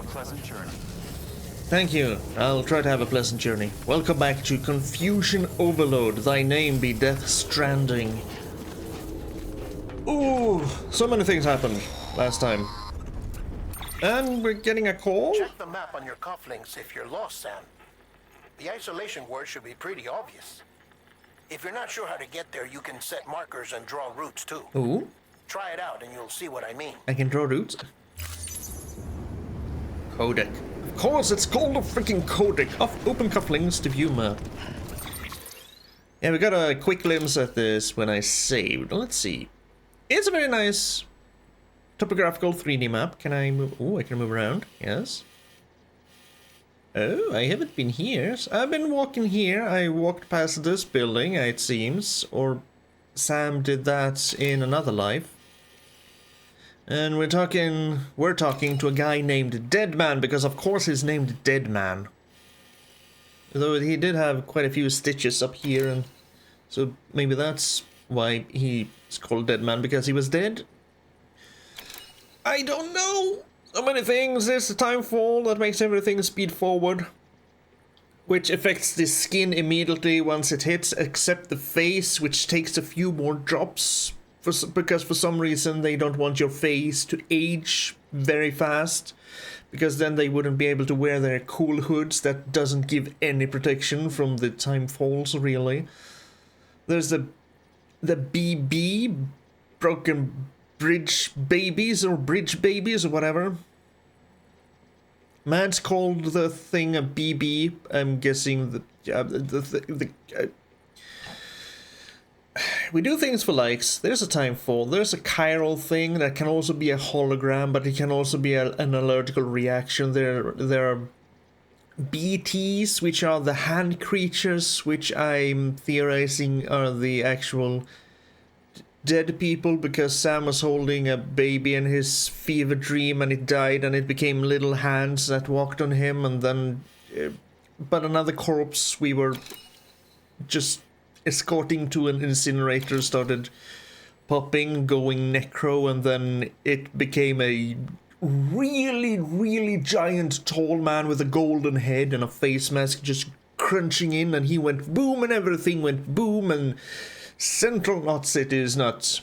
pleasant journey. Thank you. I'll try to have a pleasant journey. Welcome back to Confusion Overload. Thy name be Death Stranding. Ooh, so many things happened last time. And we're getting a call? Check the map on your cufflinks if you're lost, Sam. The isolation word should be pretty obvious. If you're not sure how to get there, you can set markers and draw routes too. Ooh. Try it out and you'll see what I mean. I can draw routes? Codec. Of course, it's called a freaking codec. Open cufflinks to view map. Yeah, we got a quick glimpse at this when I saved. Let's see. It's a very nice topographical 3D map. Can I move? Oh, I can move around. Yes. Oh, I haven't been here. I've been walking here. I walked past this building, it seems. Or Sam did that in another life. And we're talking to a guy named Deadman, because of course he's named Deadman. Though he did have quite a few stitches up here, and so maybe that's why he's called Deadman, because he was dead? I don't know! So many things. There's the time fall that makes everything speed forward, which affects the skin immediately once it hits, except the face, which takes a few more drops. Because for some reason they don't want your face to age very fast, because then they wouldn't be able to wear their cool hoods that doesn't give any protection from the time falls, really. There's the BB, broken bridge babies or whatever. Mads called the thing a BB. I'm guessing we do things for likes. There's a time fall. There's a chiral thing that can also be a hologram, but it can also be an allergical reaction. There are BTs, which are the hand creatures, which I'm theorizing are the actual dead people, because Sam was holding a baby in his fever dream and it died and it became little hands that walked on him, and then but another corpse we were just escorting to an incinerator started popping, going necro, and then it became a really giant tall man with a golden head and a face mask just crunching in, and he went boom and everything went boom, and Central Knot City is not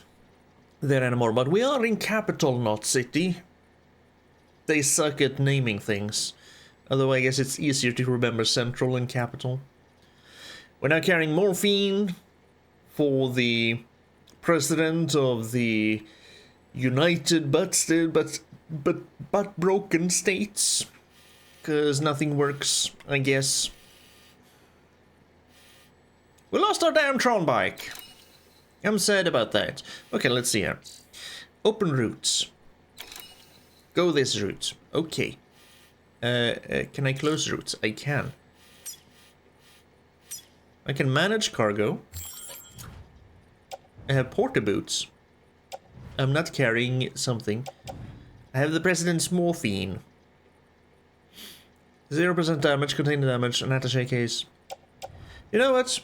there anymore, but we are in Capital Knot City. They suck at naming things, although I guess it's easier to remember Central and Capital. We're now carrying morphine for the president of the United but broken states, because nothing works, I guess. We lost our damn Tron bike. I'm sad about that. Okay, let's see here. Open routes. Go this route. Okay. Can I close routes? I can. I can manage cargo. I have porta boots. I'm not carrying something. I have the president's morphine. 0% damage, container damage, an attaché case. You know what?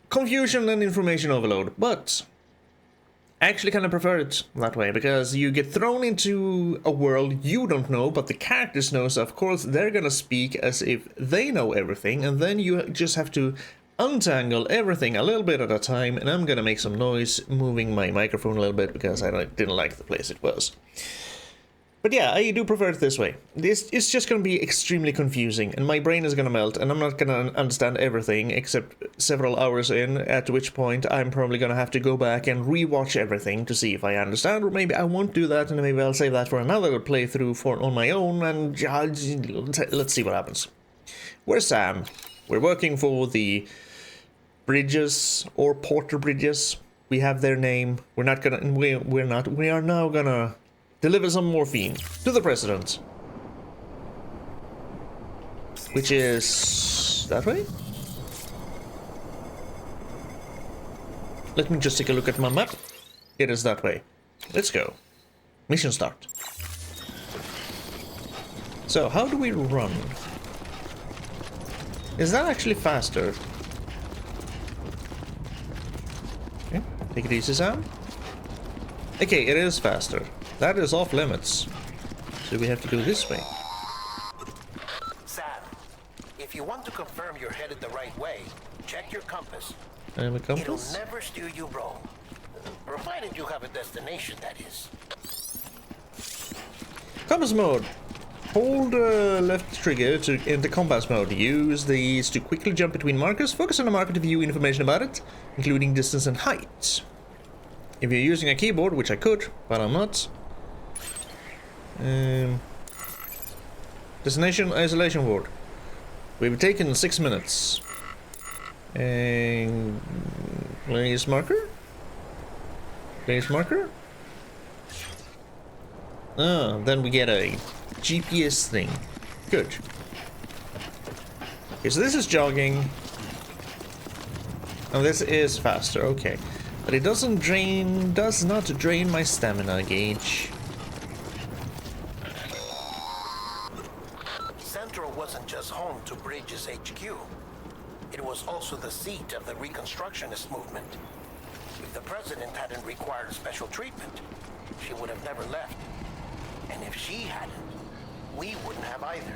Confusion and information overload, but I actually kind of prefer it that way, because you get thrown into a world you don't know, but the characters know, so of course they're gonna speak as if they know everything, and then you just have to untangle everything a little bit at a time, and I'm gonna make some noise moving my microphone a little bit because I didn't like the place it was. But yeah, I do prefer it this way. It's just gonna be extremely confusing, and my brain is gonna melt, and I'm not gonna understand everything except several hours in, at which point I'm probably gonna have to go back and rewatch everything to see if I understand, or maybe I won't do that, and maybe I'll save that for another playthrough on my own, and let's see what happens. Where's Sam? We're working for the Bridges, or Porter Bridges. We have their name. We are now gonna deliver some morphine to the president. Which is that way? Let me just take a look at my map. It is that way. Let's go. Mission start. So, how do we run? Is that actually faster? Okay, take it easy, Sam. Okay, it is faster. That is off limits. So we have to do this way. Sam, if you want to confirm you're headed the right way, check your compass. I have a compass? It'll never steer you wrong. Provided you have a destination, that is. Compass mode. Hold left trigger to enter compass mode. Use these to quickly jump between markers. Focus on the marker to view information about it, including distance and height. If you're using a keyboard, which I could, but I'm not. Destination isolation ward. We've taken 6 minutes. And place marker? Place marker? Ah, then we get a GPS thing. Good. Okay, so this is jogging. Oh, this is faster, okay. But it does not drain my stamina gauge. Central wasn't just home to Bridges HQ. It was also the seat of the Reconstructionist movement. If the president hadn't required special treatment, she would have never left. And if she hadn't, we wouldn't have either.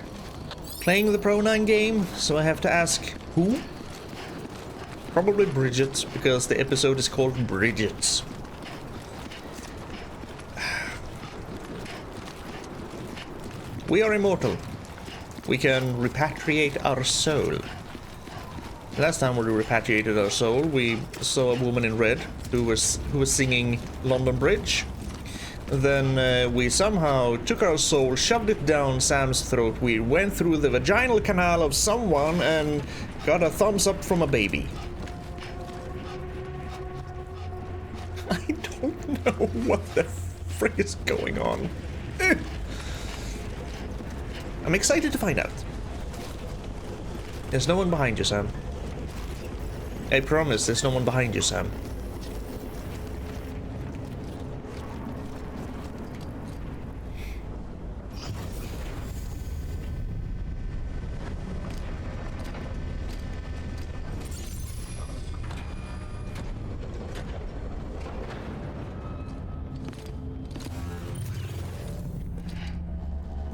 Playing the pronoun game, so I have to ask who? Probably Bridget, because the episode is called Bridget. We are immortal. We can repatriate our soul. Last time we repatriated our soul, we saw a woman in red who was singing London Bridge. Then we somehow took our soul, shoved it down Sam's throat. We went through the vaginal canal of someone and got a thumbs up from a baby. I don't know what the frick is going on. I'm excited to find out. There's no one behind you, Sam. I promise there's no one behind you, Sam.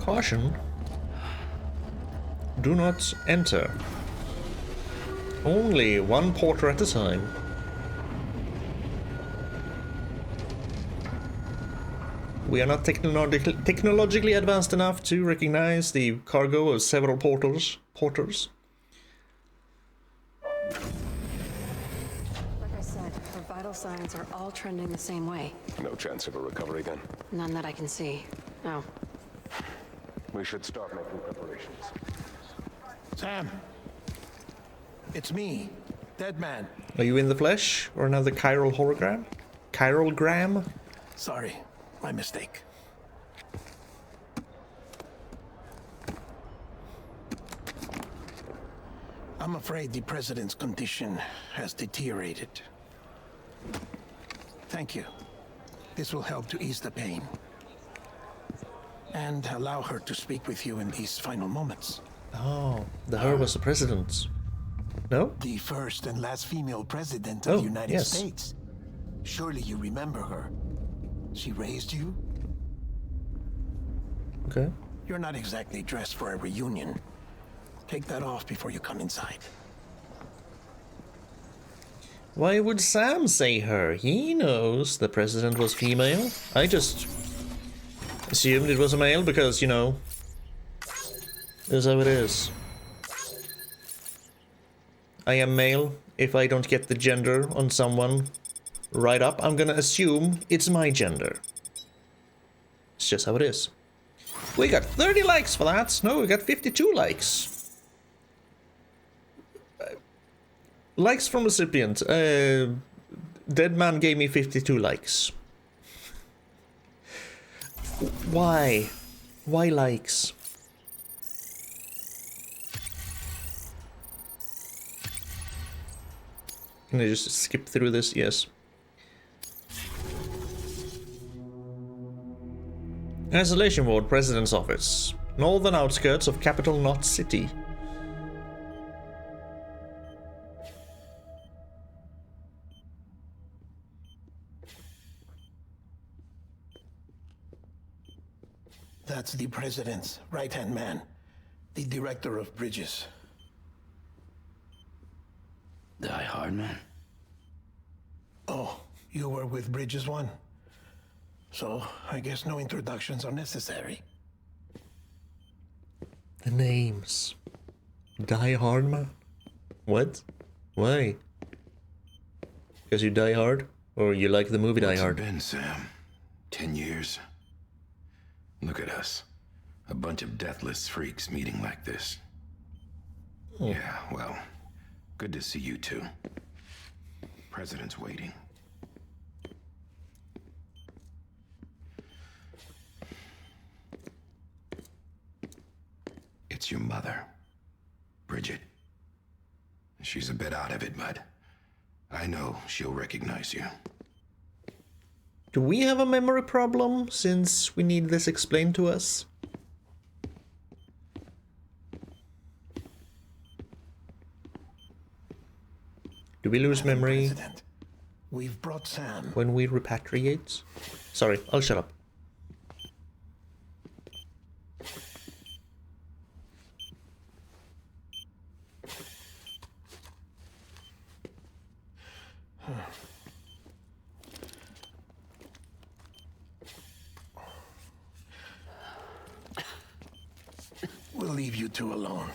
Caution. Do not enter. Only one porter at a time. We are not technologically advanced enough to recognize the cargo of several porters. Like I said, her vital signs are all trending the same way. No chance of a recovery then? None that I can see. No. We should start making preparations. Sam, it's me, Deadman. Are you in the flesh or another chiral hologram? Chiralgram? Sorry, my mistake. I'm afraid the president's condition has deteriorated. Thank you. This will help to ease the pain. And allow her to speak with you in these final moments. Oh, her was the president. No? The first and last female president of the United yes. States. Surely you remember her. She raised you. Okay. You're not exactly dressed for a reunion. Take that off before you come inside. Why would Sam say her? He knows the president was female. I just assumed it was a male because, you know, that's how it is. I am male. If I don't get the gender on someone right up, I'm gonna assume it's my gender. It's just how it is. We got 30 likes for that. No, we got 52 likes. Likes from recipient. Deadman gave me 52 likes. Why? Why likes? Can I just skip through this? Yes. Isolation ward, President's office. Northern outskirts of capital Knot City. That's the president's right-hand man, the director of bridges. Die Hard Man? Oh, you were with Bridges 1. So, I guess no introductions are necessary. The names. Die Hard Man? What? Why? Because you die hard? Or you like the movie Die What's it Hard? been, Sam? 10 years? Look at us. A bunch of deathless freaks meeting like this. Yeah, well, good to see you two. President's waiting. It's your mother, Bridget. She's a bit out of it, but I know she'll recognize you. Do we have a memory problem since we need this explained to us? Do we lose memory President, we've brought Sam. when we repatriate? Sorry, I'll shut up. We'll leave you two alone.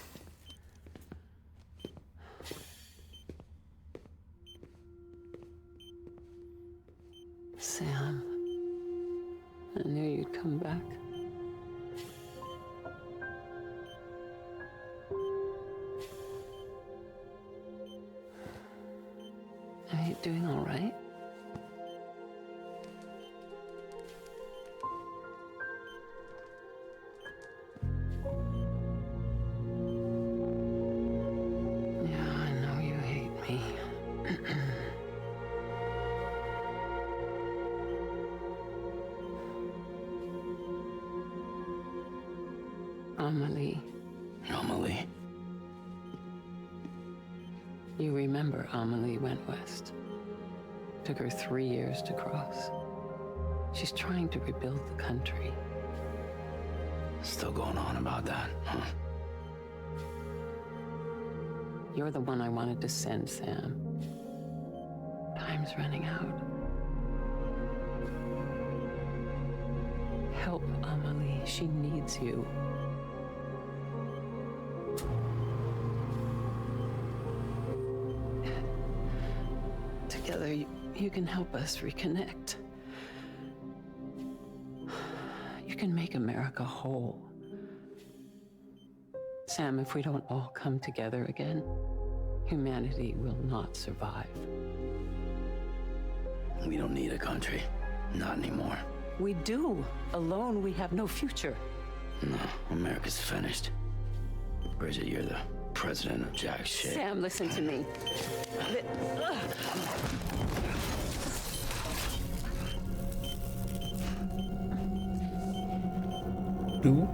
Sam, I knew you'd come back. Are you doing all right? Yeah, I know you hate me. Amelie. Amelie? You remember Amelie went west. Took her 3 years to cross. She's trying to rebuild the country. Still going on about that, huh? You're the one I wanted to send, Sam. Time's running out. Help Amelie. She needs you. Together, you can help us reconnect. You can make America whole. Sam, if we don't all come together again, humanity will not survive. We don't need a country. Not anymore. We do. Alone, we have no future. No, America's finished. Bridget, you're the president of jack shit. Sam, listen to me. Do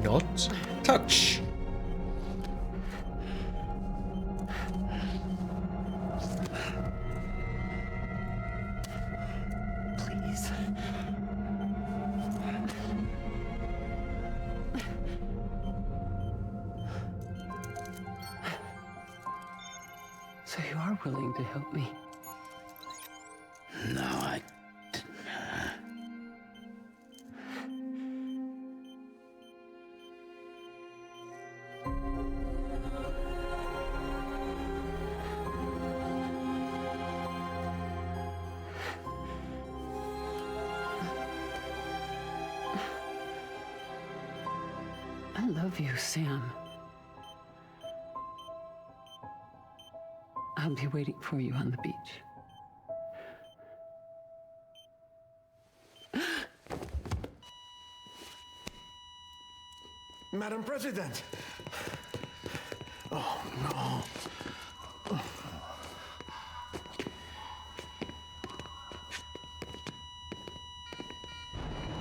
not touch. Please. So you are willing to help me? No, I... I love you, Sam. I'll be waiting for you on the beach. Madam President! Oh, no.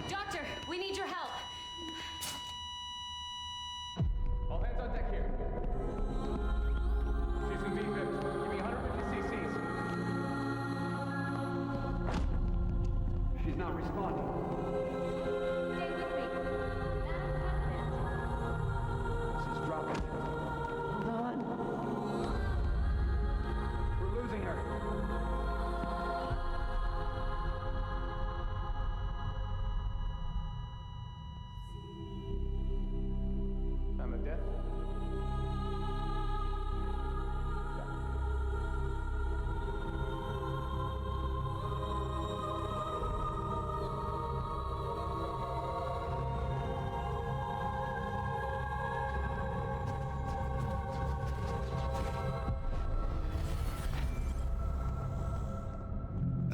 Doctor, we need your help. All hands on deck here. Season B, give me 150 cc's. She's not responding. Stay with me.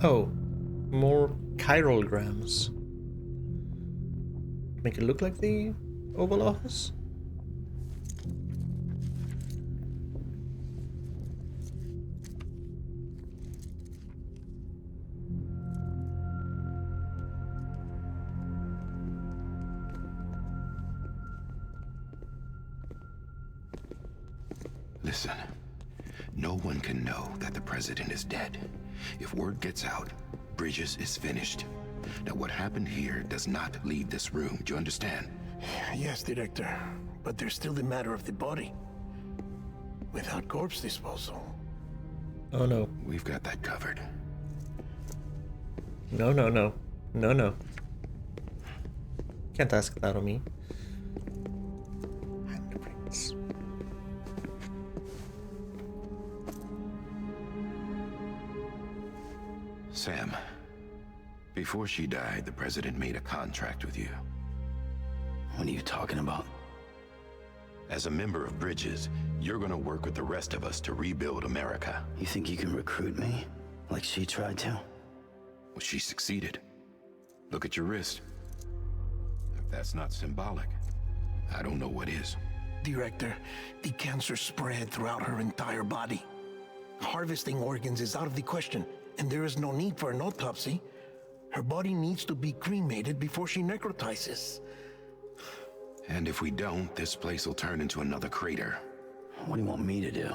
Oh, more chiralgrams. Make it look like the Oval Office? Listen, no one can know that the president is dead. If word gets out, Bridges is finished. Now what happened here does not leave this room, do you understand? Yes, Director. But there's still the matter of the body. Without corpse disposal. Oh no. We've got that covered. No, no, no. No, no. Can't ask that of me. Handprints. Sam, before she died, the president made a contract with you. What are you talking about? As a member of Bridges, you're gonna work with the rest of us to rebuild America. You think you can recruit me? Like she tried to? Well, she succeeded. Look at your wrist. If that's not symbolic, I don't know what is. Director, the cancer spread throughout her entire body. Harvesting organs is out of the question, and there is no need for an autopsy. Her body needs to be cremated before she necrotizes. And if we don't, this place will turn into another crater. What do you want me to do?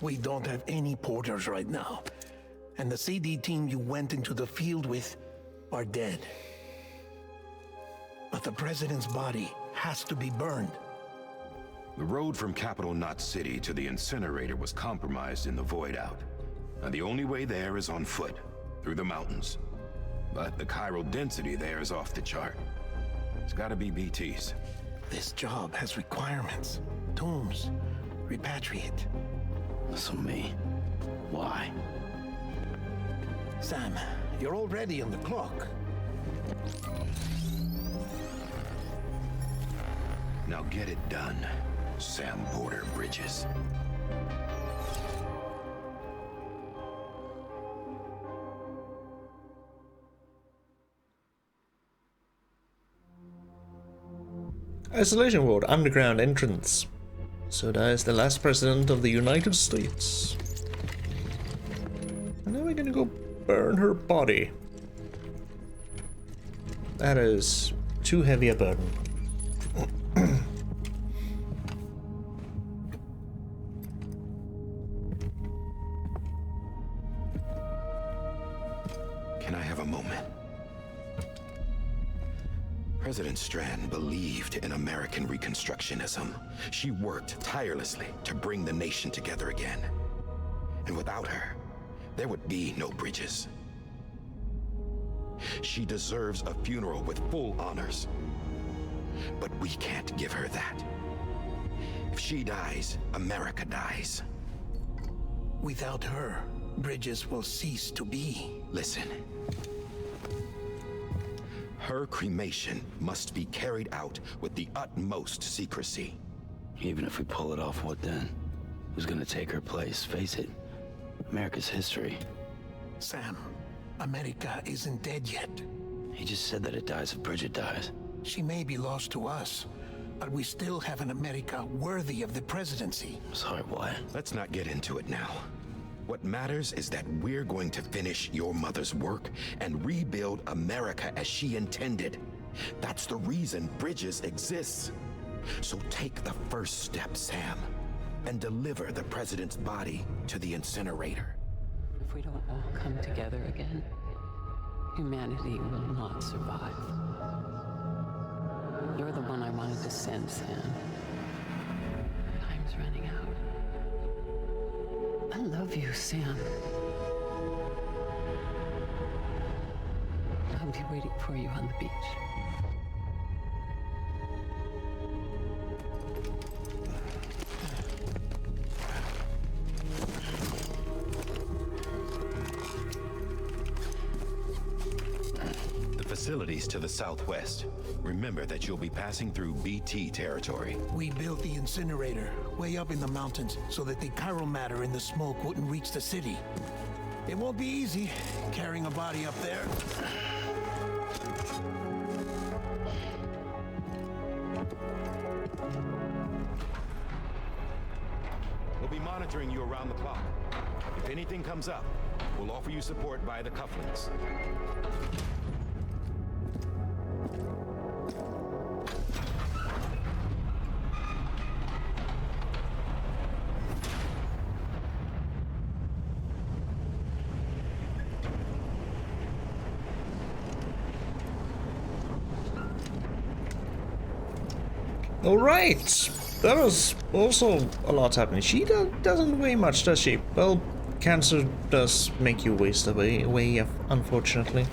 We don't have any porters right now. And the CD team you went into the field with are dead. But the president's body has to be burned. The road from Capital Knot City to the incinerator was compromised in the void out. And the only way there is on foot, through the mountains. But the chiral density there is off the chart. It's gotta be BTs. This job has requirements. Tombs. Repatriate. So me. Why? Sam, you're already on the clock. Now get it done, Sam Porter Bridges. Isolation ward, underground entrance. So dies the last president of the United States. And now we're gonna go burn her body. That is too heavy a burden. Can I have a moment? President Strand believed in American Reconstructionism. She worked tirelessly to bring the nation together again. And without her, there would be no Bridges. She deserves a funeral with full honors. But we can't give her that. If she dies, America dies. Without her, Bridges will cease to be. Listen. Her cremation must be carried out with the utmost secrecy. Even if we pull it off, what then? Who's gonna take her place? Face it, America's history. Sam, America isn't dead yet. He just said that it dies if Bridget dies. She may be lost to us, but we still have an America worthy of the presidency. Sorry, what? Let's not get into it now. What matters is that we're going to finish your mother's work and rebuild America as she intended. That's the reason Bridges exists. So take the first step, Sam, and deliver the president's body to the incinerator. If we don't all come together again, humanity will not survive. You're the one I wanted to send, Sam. Time's running out. I love you, Sam. I'll be waiting for you on the beach. The facilities to the southwest. Remember that you'll be passing through BT territory. We built the incinerator way up in the mountains so that the chiral matter in the smoke wouldn't reach the city. It won't be easy carrying a body up there. We'll be monitoring you around the clock. If anything comes up, we'll offer you support via the cufflinks. Alright, that was also a lot happening. She doesn't weigh much, does she? Well, cancer does make you waste away, unfortunately.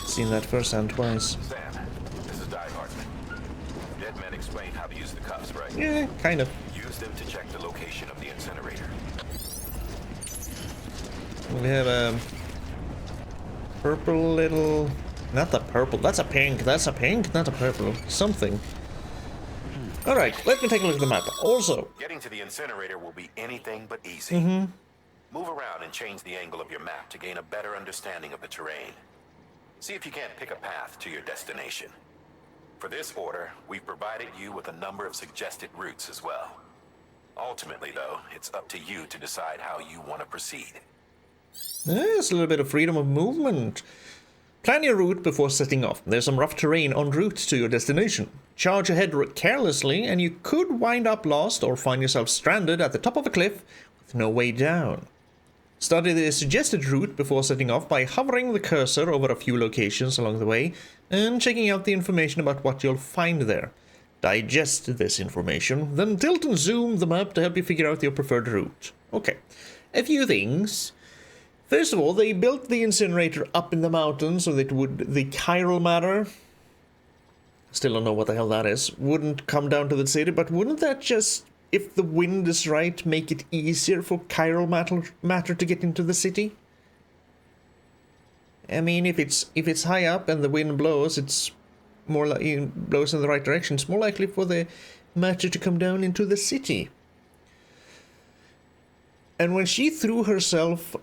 Seen that firsthand twice. Sam, this is Die Hard. Dead men explained how to use the cuffs, right? Yeah, kind of. Use them to check the location of the incinerator. We have a purple little... Not the purple, that's a pink, not a purple. Something. Alright, let me take a look at the map. Also... Getting to the incinerator will be anything but easy. Move around and change the angle of your map to gain a better understanding of the terrain. See if you can't pick a path to your destination. For this order, we've provided you with a number of suggested routes as well. Ultimately, though, it's up to you to decide how you want to proceed. There's a little bit of freedom of movement. Plan your route before setting off. There's some rough terrain en route to your destination. Charge ahead carelessly and you could wind up lost or find yourself stranded at the top of a cliff with no way down. Study the suggested route before setting off by hovering the cursor over a few locations along the way and checking out the information about what you'll find there. Digest this information, then tilt and zoom the map to help you figure out your preferred route. Okay, a few things. First of all, they built the incinerator up in the mountains so that the chiral matter, still don't know what the hell that is, wouldn't come down to the city, but wouldn't that just, if the wind is right, make it easier for chiral matter to get into the city? I mean, if it's high up and the wind blows, it's more like it blows in the right direction. It's more likely for the matter to come down into the city. And when she threw herself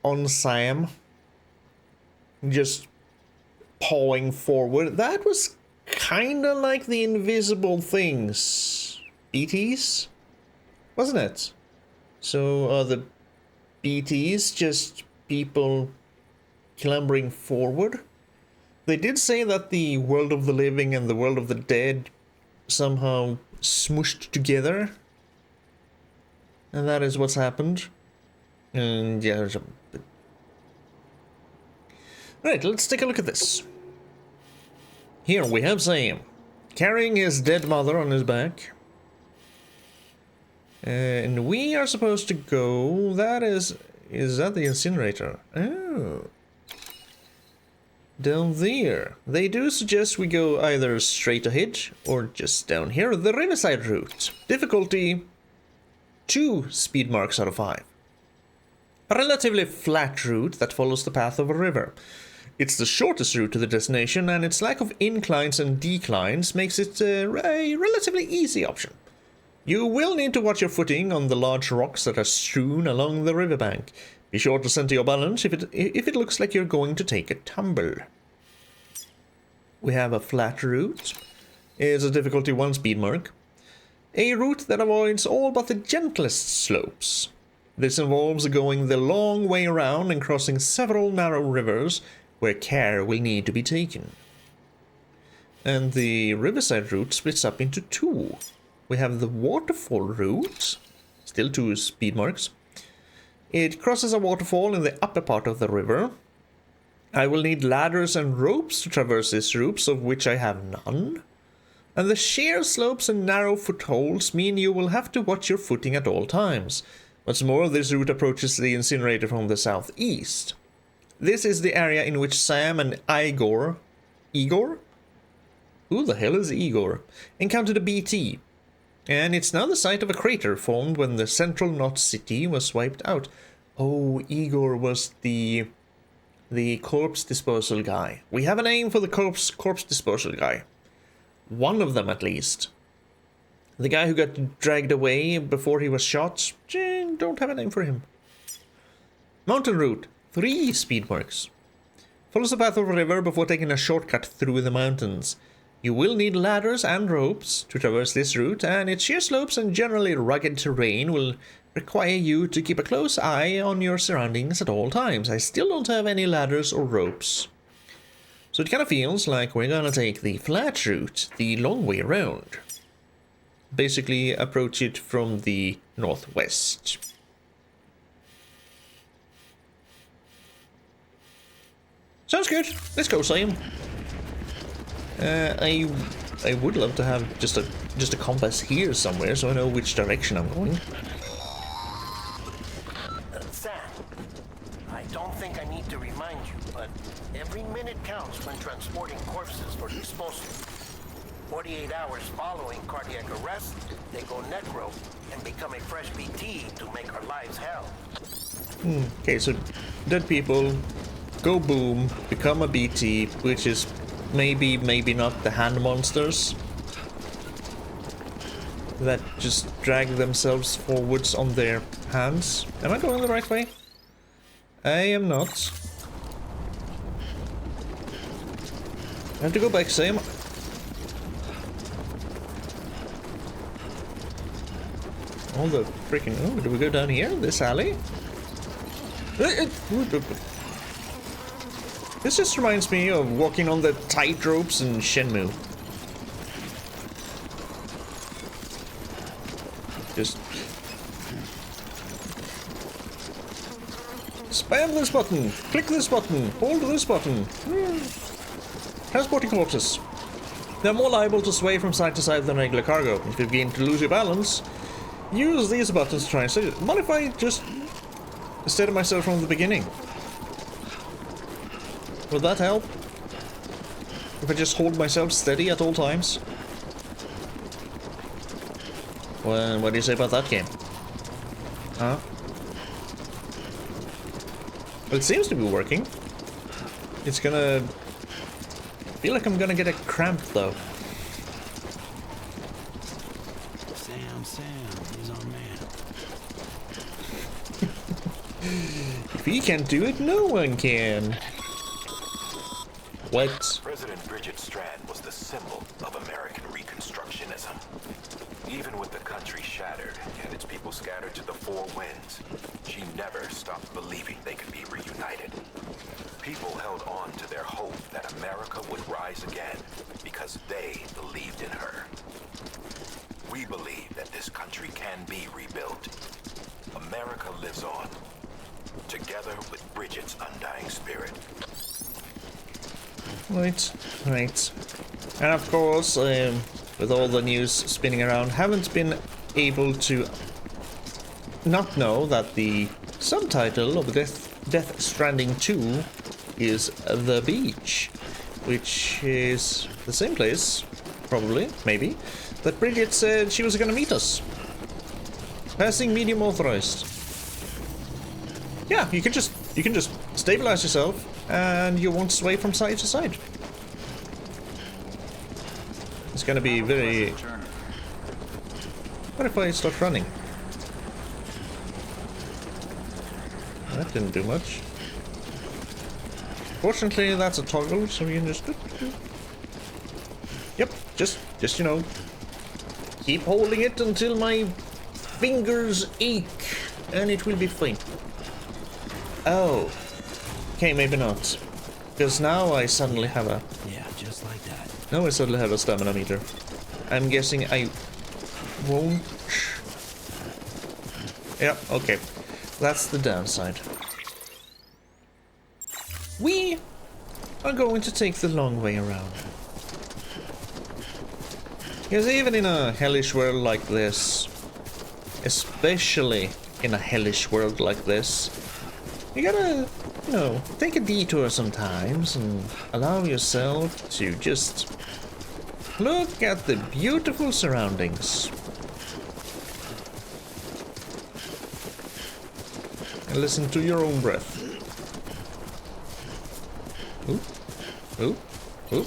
on Sam, just pawing forward, that was kind of like the invisible things. BTs? Wasn't it? So the BTs just people clambering forward? They did say that the world of the living and the world of the dead somehow smooshed together. And that is what's happened. And yeah, there's a... Right, let's take a look at this. Here we have Sam, carrying his dead mother on his back. And we are supposed to go... Is that the incinerator? Oh. Down there. They do suggest we go either straight ahead or just down here. The riverside route. Difficulty 2 speed marks out of 5. A relatively flat route that follows the path of a river. It's the shortest route to the destination, and its lack of inclines and declines makes it a relatively easy option. You will need to watch your footing on the large rocks that are strewn along the riverbank. Be sure to center your balance if it looks like you're going to take a tumble. We have a flat route. It's a difficulty 1 speed mark. A route that avoids all but the gentlest slopes. This involves going the long way around and crossing several narrow rivers where care will need to be taken. And the riverside route splits up into 2. We have the waterfall route, still 2 speed marks. It crosses a waterfall in the upper part of the river. I will need ladders and ropes to traverse this route, of which I have none. And the sheer slopes and narrow footholds mean you will have to watch your footing at all times. What's more, this route approaches the incinerator from the southeast. This is the area in which Sam and Igor? Who the hell is Igor? Encountered a BT. And it's now the site of a crater formed when the central knot city was wiped out. Oh, Igor was the corpse disposal guy. We have a name for the corpse disposal guy. One of them, at least. The guy who got dragged away before he was shot. Don't have a name for him. Mountain route. 3 speed marks. Follow the path of a river before taking a shortcut through the mountains. You will need ladders and ropes to traverse this route, and its sheer slopes and generally rugged terrain will require you to keep a close eye on your surroundings at all times. I still don't have any ladders or ropes. So it kind of feels like we're gonna take the flat route, the long way around. Basically approach it from the northwest. Sounds good. Let's go, Sam. I would love to have just a compass here somewhere, so I know which direction I'm going. Sam, I don't think I need to remind you, but every minute counts when transporting corpses for disposal. 48 hours following cardiac arrest, they go necro and become a fresh BT to make our lives hell. Okay, so dead people go boom, become a BT, which is maybe not the hand monsters that just drag themselves forwards on their hands. Am I going the right way? I am not. I have to go back, Sam. All the freaking... Oh, do we go down here? This alley? This just reminds me of walking on the tight ropes in Shenmue. Just... spam this button, click this button, hold this button. Transporting corpses. They're more liable to sway from side to side than regular cargo. If you begin to lose your balance, use these buttons to try and steady it. What if I just steady myself from the beginning? Would that help? If I just hold myself steady at all times? Well, what do you say about that game? Huh? Well, it seems to be working. It's gonna... I feel like I'm gonna get a cramp though. Sam, he's our man. If he can't do it, no one can. What? President Bridget Strand was the symbol of American Reconstructionism. Even with the country shattered and its people scattered to the four winds, she never stopped believing they could be reunited. People held on to their hope that America would rise again because they believed in her. We believe that this country can be rebuilt. America lives on, together with Bridget's undying spirit. Right. And of course, with all the news spinning around, haven't been able to not know that the subtitle of Death Stranding 2 is The Beach, which is the same place, probably, maybe, that Bridget said she was gonna meet us. Passing medium authorized. Yeah, you can just stabilize yourself and you won't sway from side to side. It's gonna be very... What if I start running? That didn't do much. Fortunately, that's a toggle, so you can just... Yep, just you know, keep holding it until my fingers ache, and it will be fine. Oh. Okay, maybe not. Because now I suddenly have a... Yeah, just like that. Now I suddenly have a stamina meter. I'm guessing I won't... Yeah, okay. That's the downside. We are going to take the long way around. Because even in a hellish world like this, especially in a hellish world like this, you gotta, you know, take a detour sometimes and allow yourself to just look at the beautiful surroundings. And listen to your own breath. Ooh. Ooh. Ooh.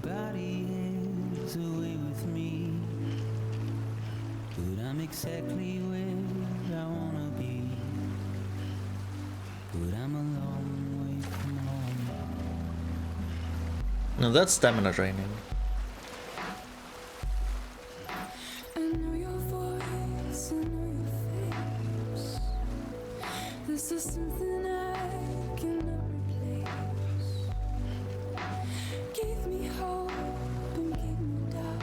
body is away with me, but I'm exactly where I wanna be. But I'm a long way from home. No, that's stamina training. I know your voice, I know your face. This is something I cannot replace. Gave me hope and gave me doubt.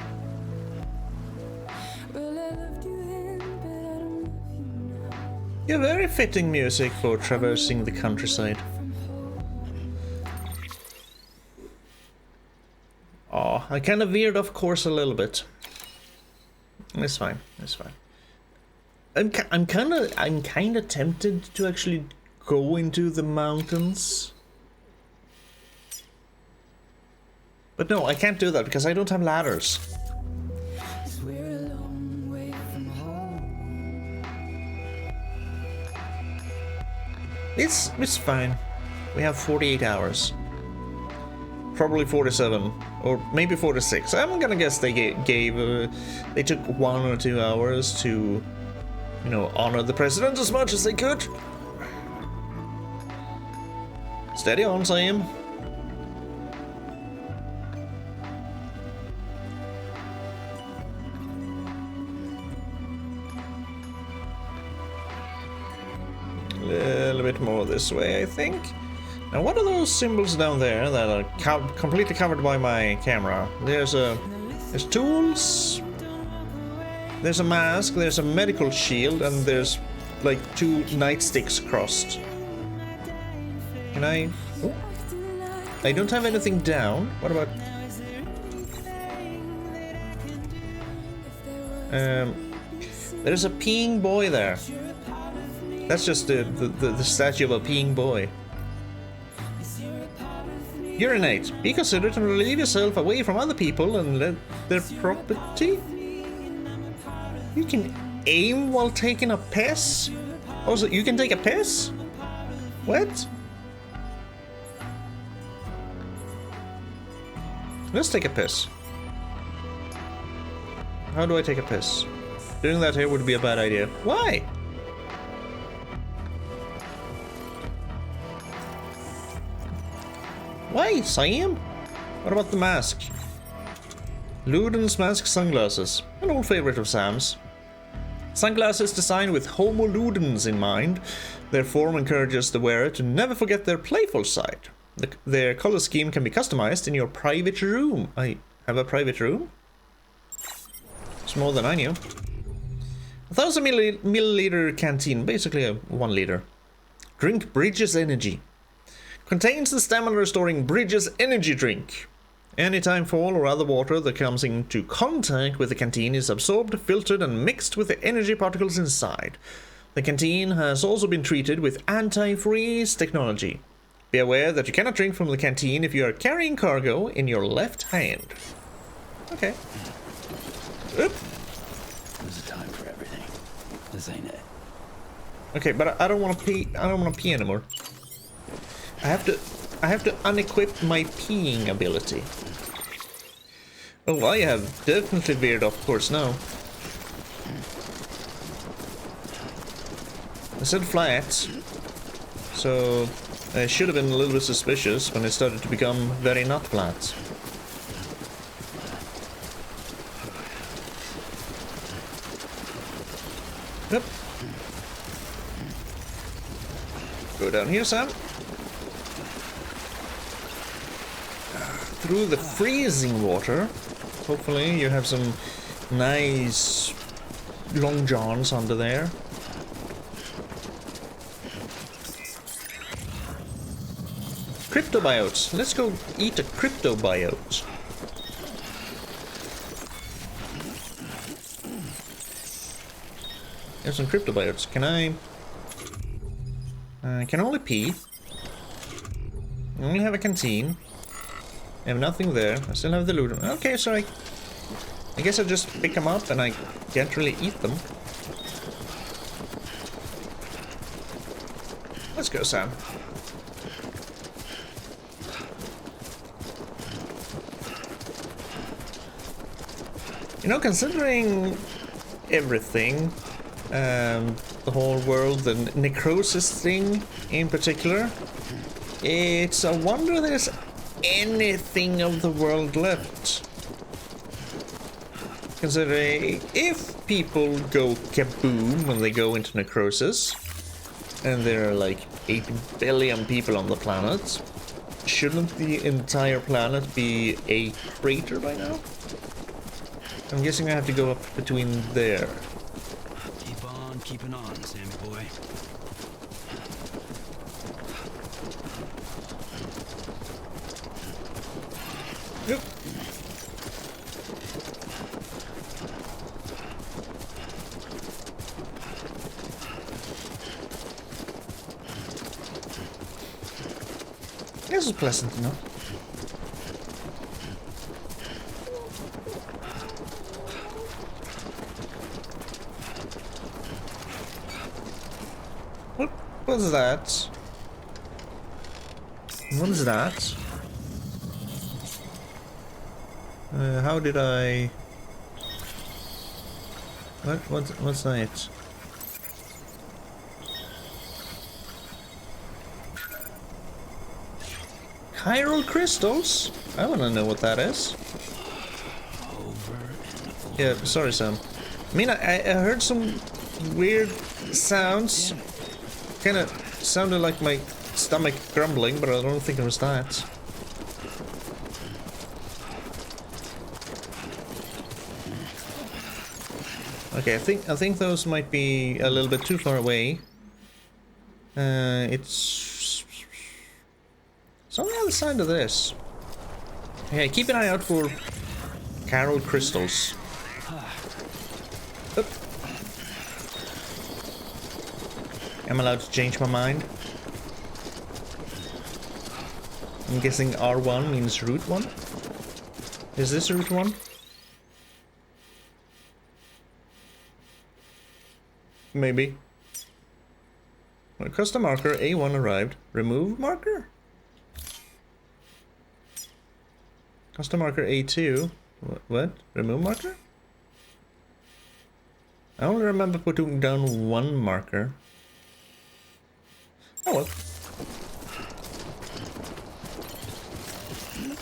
Well, I loved you then, but I don't love you now. Yeah, very fitting music for traversing the countryside. Oh, I kind of veered off course a little bit. It's fine. It's fine. I'm kind of tempted to actually go into the mountains, but no, I can't do that because I don't have ladders. We're a long way from home. It's fine. We have 48 hours. Probably 47, or maybe 46. I'm gonna guess they they took 1 or 2 hours to, you know, honor the president as much as they could. Steady on, Sam. A little bit more this way, I think. Now, what are those symbols down there that are completely covered by my camera? There's tools, there's a mask, there's a medical shield, and there's like 2 nightsticks crossed. Can I? Oh. I don't have anything down. What about? There's a peeing boy there. That's just the statue of a peeing boy. Urinate. Be considerate and relieve yourself away from other people and let their property. You can aim while taking a piss? Also, you can take a piss? What? Let's take a piss. How do I take a piss? Doing that here would be a bad idea. Why? Why, Sam? What about the mask? Luden's mask sunglasses. An old favorite of Sam's. Sunglasses designed with Homo ludens in mind. Their form encourages the wearer to never forget their playful side. Their color scheme can be customized in your private room. I have a private room? It's more than I knew. 1,000 milliliter canteen, basically a 1 liter. Drink Bridges Energy. Contains the stamina restoring Bridges Energy Drink. Anytime fall or other water that comes into contact with the canteen is absorbed, filtered, and mixed with the energy particles inside. The canteen has also been treated with anti-freeze technology. Be aware that you cannot drink from the canteen if you are carrying cargo in your left hand. Okay. Oop. There's a time for everything. This ain't it. Okay, but I don't want to pee. I don't want to pee anymore. I have to unequip my peeing ability. Oh, I have definitely veered off course now. I said flat, so I should have been a little bit suspicious when it started to become very not flat. Yep. Go down here, Sam. Through the freezing water. Hopefully you have some nice long johns under there. Cryptobiotes. Let's go eat a cryptobiote. There's some cryptobiotes. Can I can only pee. I only have a canteen. I have nothing there. I still have the loot. Okay, so I guess I just pick them up and I can't really eat them. Let's go, Sam. You know, considering everything, the whole world, the necrosis thing in particular, it's a wonder there's anything of the world left. Considering if people go kaboom when they go into necrosis, and there are like 8 billion people on the planet, shouldn't the entire planet be a crater by now? I'm guessing I have to go up between there. Keep on keeping on, Sammy boy. Yep. This is pleasant enough. What's that? What is that? How did I... What's that? Chiral crystals? I wanna know what that is. Yeah, sorry, Sam. I mean, I heard some weird sounds. Kinda sounded like my stomach grumbling, but I don't think it was that. Okay, I think those might be a little bit too far away. It's on the other side of this. Okay, keep an eye out for chiral crystals. Oop. I'm allowed to change my mind. I'm guessing R1 means root 1. Is this root 1? Maybe. Well, custom marker A1 arrived. Remove marker? Custom marker A2. What? Remove marker? I only remember putting down 1 marker. Oh well.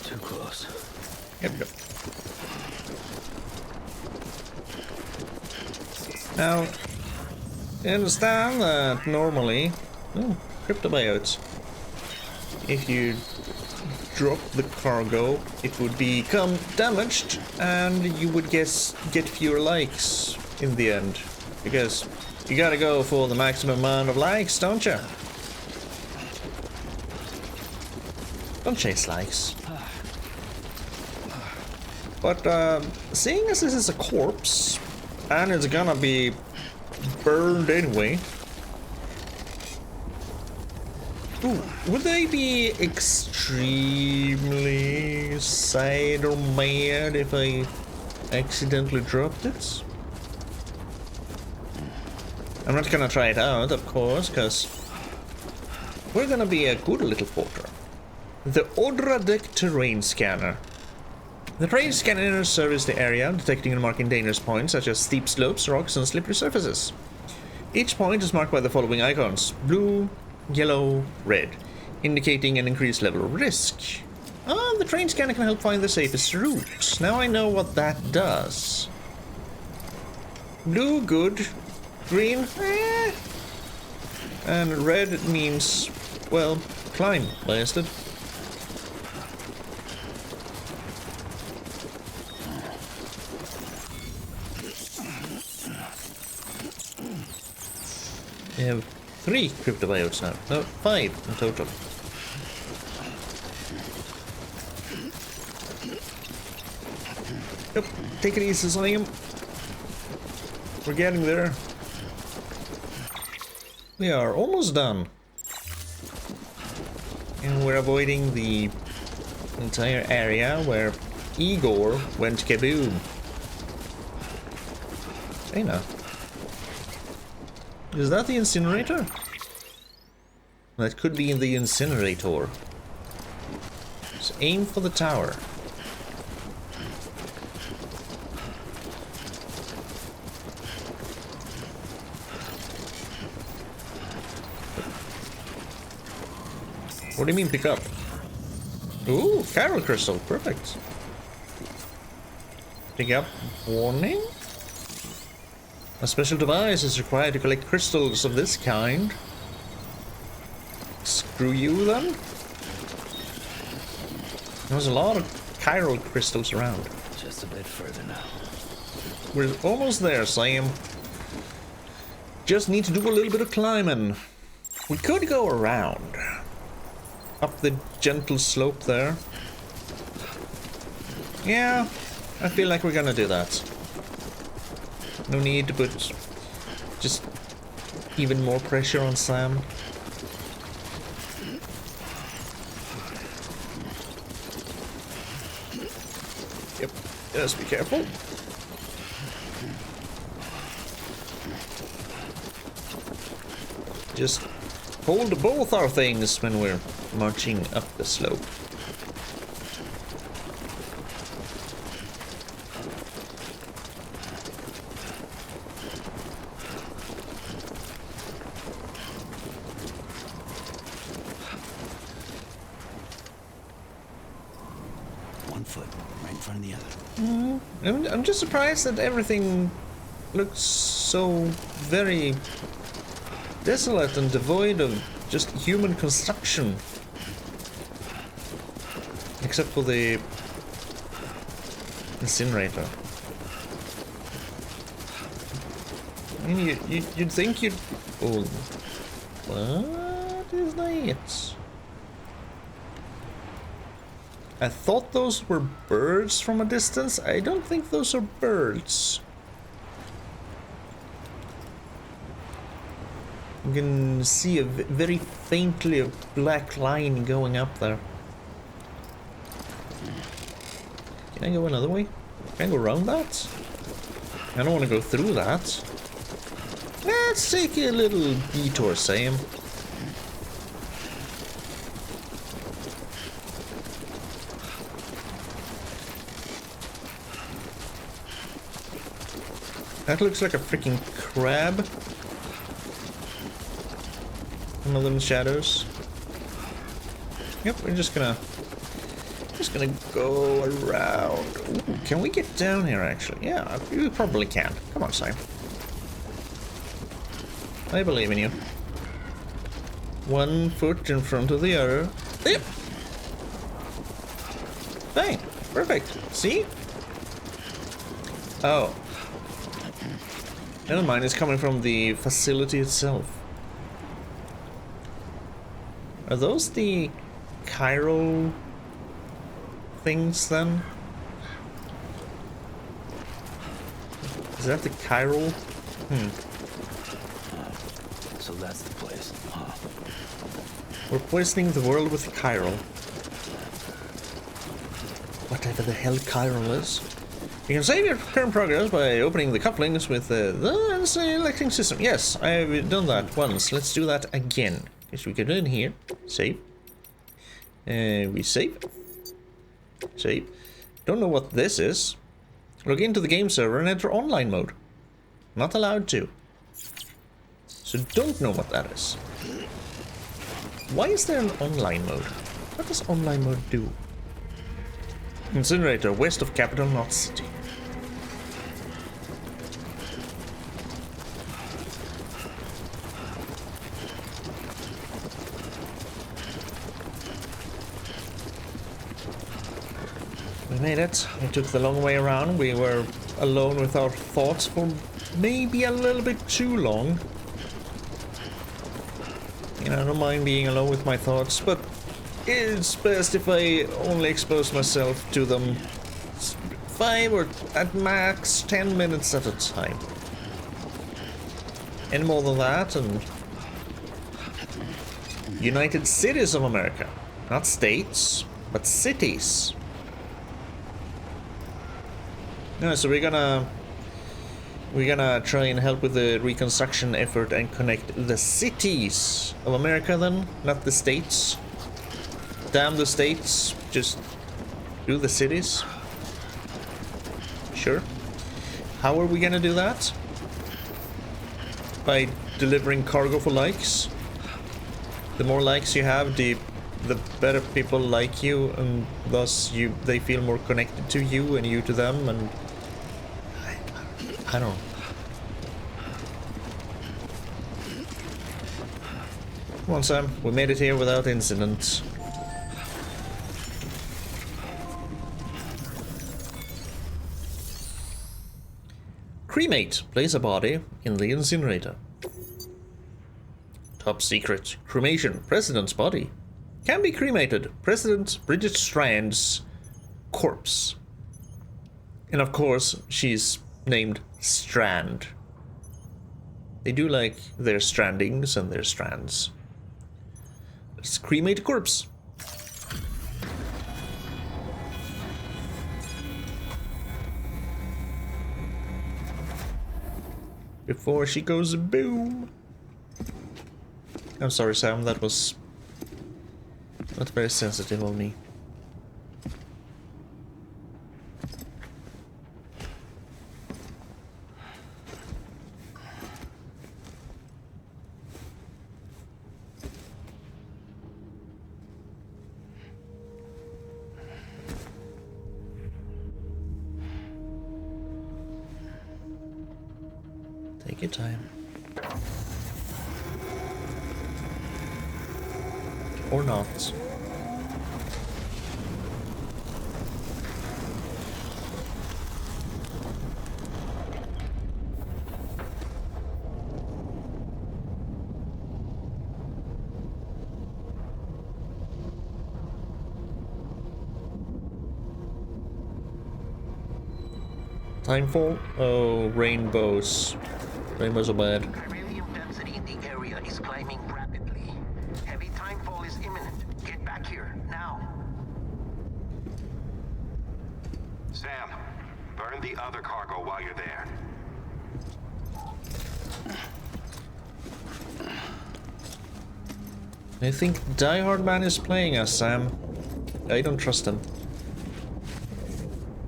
Too close. Yep, yep. Now, you understand that normally, cryptobiotes, if you drop the cargo, it would become damaged, and you would get fewer likes in the end, because you gotta go for the maximum amount of likes, don't you? Don't chase likes. But seeing as this is a corpse, and it's gonna be burned anyway. Ooh, would they be extremely sad or mad if I accidentally dropped it? I'm not gonna try it out, of course, because we're gonna be a good little porter. The Odradek terrain scanner. The terrain scanner surveys the area, detecting and marking dangerous points such as steep slopes, rocks, and slippery surfaces. Each point is marked by the following icons: blue, yellow, red, indicating an increased level of risk. Ah, the terrain scanner can help find the safest route. Now I know what that does. Blue, good. Green, eh. And red means, well, climb, bastard. We have 3 cryptobiotes now. No, 5 in total. Yep, take it easy, Liam. We're getting there. We are almost done. And we're avoiding the entire area where Igor went kaboom. Hey now. Is that the incinerator? That could be in the incinerator. So aim for the tower. What do you mean pick up? Ooh, chiral crystal, perfect. Pick up. Warning. A special device is required to collect crystals of this kind. Screw you then. There's a lot of chiral crystals around. Just a bit further now. We're almost there, Sam. Just need to do a little bit of climbing. We could go around. Up the gentle slope there. Yeah, I feel like we're gonna do that. No need to put just even more pressure on Sam. Yep, just be careful. Just hold both our things when we're marching up the slope. One foot right in front of the other. I'm just surprised that everything looks so very desolate and devoid of just human construction. Except for the incinerator. I mean, you'd think you'd... Oh, what is that? I thought those were birds from a distance. I don't think those are birds. You can see a very faintly a black line going up there. Can I go another way? Can I go around that? I don't want to go through that. Let's take a little detour, Sam. That looks like a freaking crab. Another in the shadows. Yep, we're just gonna go around. Ooh, can we get down here actually? Yeah, we probably can. Come on, Sam. I believe in you. One foot in front of the other. Yep. Bang. Perfect. See? Oh. Never mind, it's coming from the facility itself. Are those the chiral things then? Is that the chiral? So that's the place, huh? We're poisoning the world with chiral. Whatever the hell chiral is. You can save your current progress by opening the couplings with the selecting system. Yes, I've done that once. Let's do that again. Guess we get in here. Save. We save. Save. Don't know what this is. Log into the game server and enter online mode. Not allowed to. So don't know what that is. Why is there an online mode? What does online mode do? Incinerator, west of capital, not city. We made it. We took the long way around. We were alone with our thoughts for maybe a little bit too long. You know, I don't mind being alone with my thoughts, but it's best if I only expose myself to them 5 or at max 10 minutes at a time. Any more than that, and United Cities of America. Not states, but cities. No, so we're gonna try and help with the reconstruction effort and connect the cities of America then, not the states. Damn the states, just do the cities. Sure. How are we gonna do that? By delivering cargo for likes. The more likes you have, the the better people like you, and thus they feel more connected to you and you to them, and I don't know. Come on, Sam, we made it here without incident. Cremate. Place a body in the incinerator. Top secret. Cremation. President's body. Can be cremated. President Bridget Strand's corpse. And of course, she's named Strand. They do like their strandings and their strands. Let's cremate a corpse. Before she goes boom. I'm sorry, Sam, that was not very sensitive of me. Take your time. Or not. Timefall? Oh, rainbows. Rainbows are bad. Beryllium density in the area is climbing rapidly. Heavy timefall is imminent. Get back here, now. Sam, burn the other cargo while you're there. I think Die Hard Man is playing us, Sam. I don't trust him.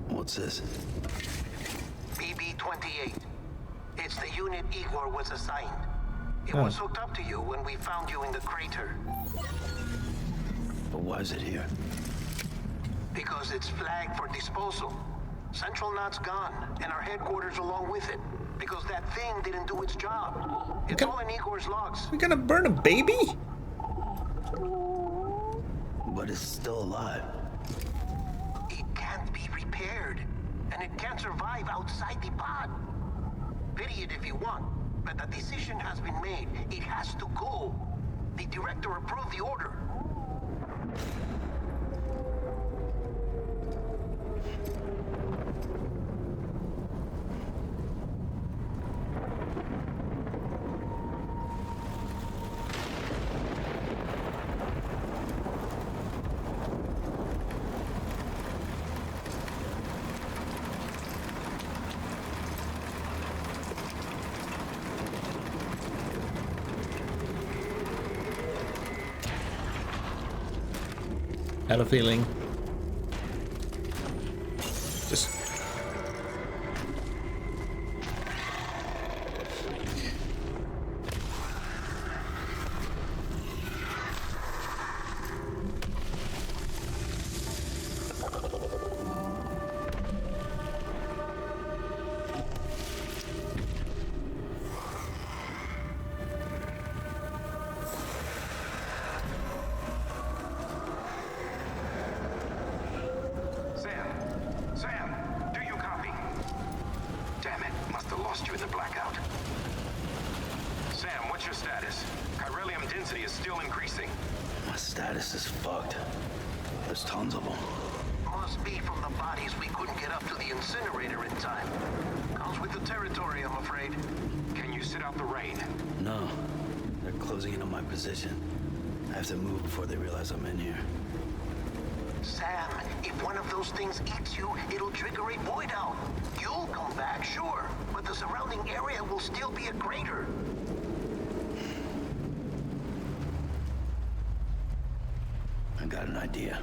What's this? BB-28. It's the unit Igor was assigned. It was hooked up to you when we found you in the crater. But why is it here? Because it's flagged for disposal. Central Knot's gone, and our headquarters along with it. Because that thing didn't do its job. It's all in Igor's logs. We're gonna burn a baby? But it's still alive. It can't be repaired, and it can't survive outside the pod. Pity it if you want, but the decision has been made. It has to go. The director approved the order. Had a feeling. Just... Status is fucked. There's tons of them. Must be from the bodies we couldn't get up to the incinerator in time. Comes with the territory, I'm afraid. Can you sit out the rain? No. They're closing in on my position. I have to move before they realize I'm in here. Sam, if one of those things eats you, it'll trigger a void out. You'll come back, sure, but the surrounding area will still be a crater. I got an idea.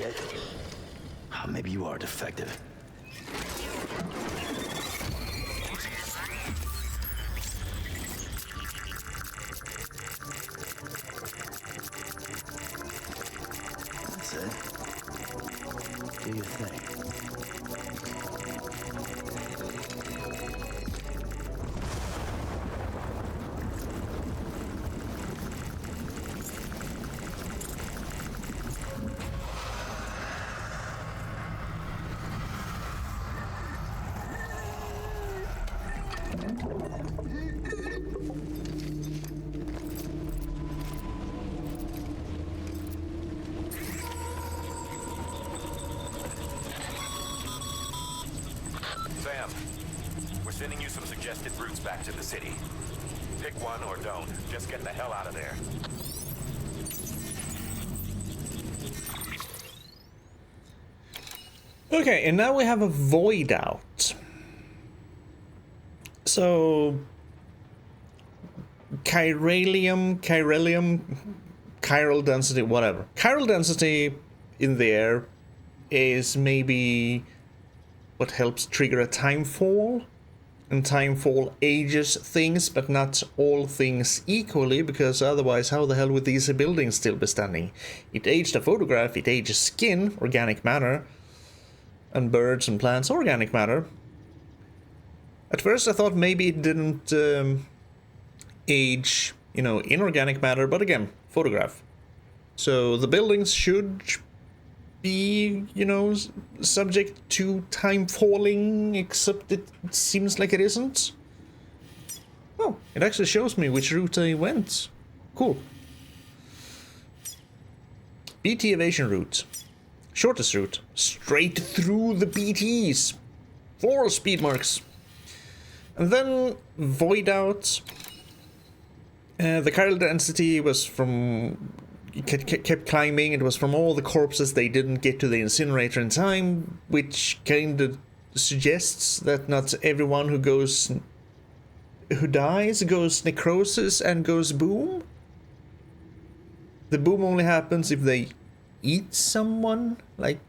shit. Maybe you are defective. That's it. Do your thing. Sam, we're sending you some suggested routes back to the city. Pick one or don't. Just get the hell out of there. Okay, and now we have a void out. So chiral density, whatever. Chiral density in the air is maybe what helps trigger a time fall. And time fall ages things, but not all things equally, because otherwise how the hell would these buildings still be standing? It aged a photograph, it ages skin, organic matter, and birds and plants, organic matter. At first I thought maybe it didn't age, you know, inorganic matter, but again, photograph. So the buildings should be, you know, subject to time falling, except it seems like it isn't. Oh, it actually shows me which route I went. Cool. BT evasion route. Shortest route. Straight through the BTs. 4 speed marks. And then void out. The chiral density was from... kept climbing. It was from all the corpses they didn't get to the incinerator in time, which kind of suggests that not everyone who dies goes necrosis and goes boom. The boom only happens if they eat someone, like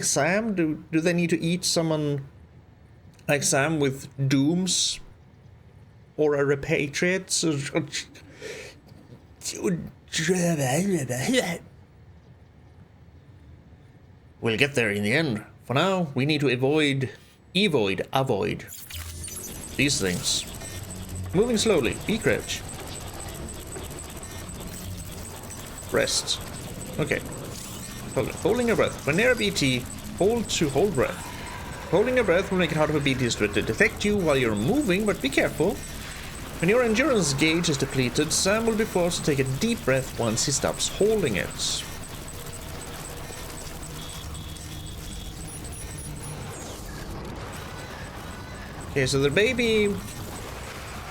Sam. Do they need to eat someone like Sam with dooms or a repatriate? We'll get there in the end. For now, we need to avoid these things. Moving slowly, be crouch. Rest. Okay. Holding your breath. When near a BT, hold breath. Holding your breath will make it harder for BTs to detect you while you're moving, but be careful. When your endurance gauge is depleted, Sam will be forced to take a deep breath once he stops holding it. Okay, so the baby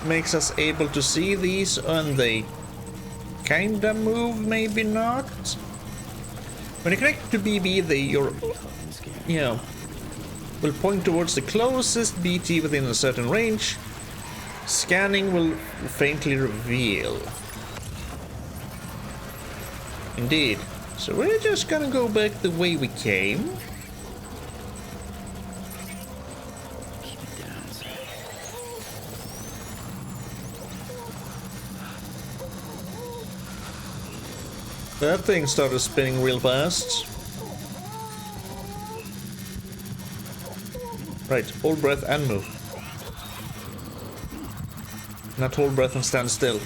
makes us able to see these, and they kinda move, maybe not. When you connect to BB, will point towards the closest BT within a certain range. Scanning will faintly reveal. Indeed. So we're just gonna go back the way we came. Keep it down, sir. That thing started spinning real fast. Right, hold breath and move. Not hold breath and stand still.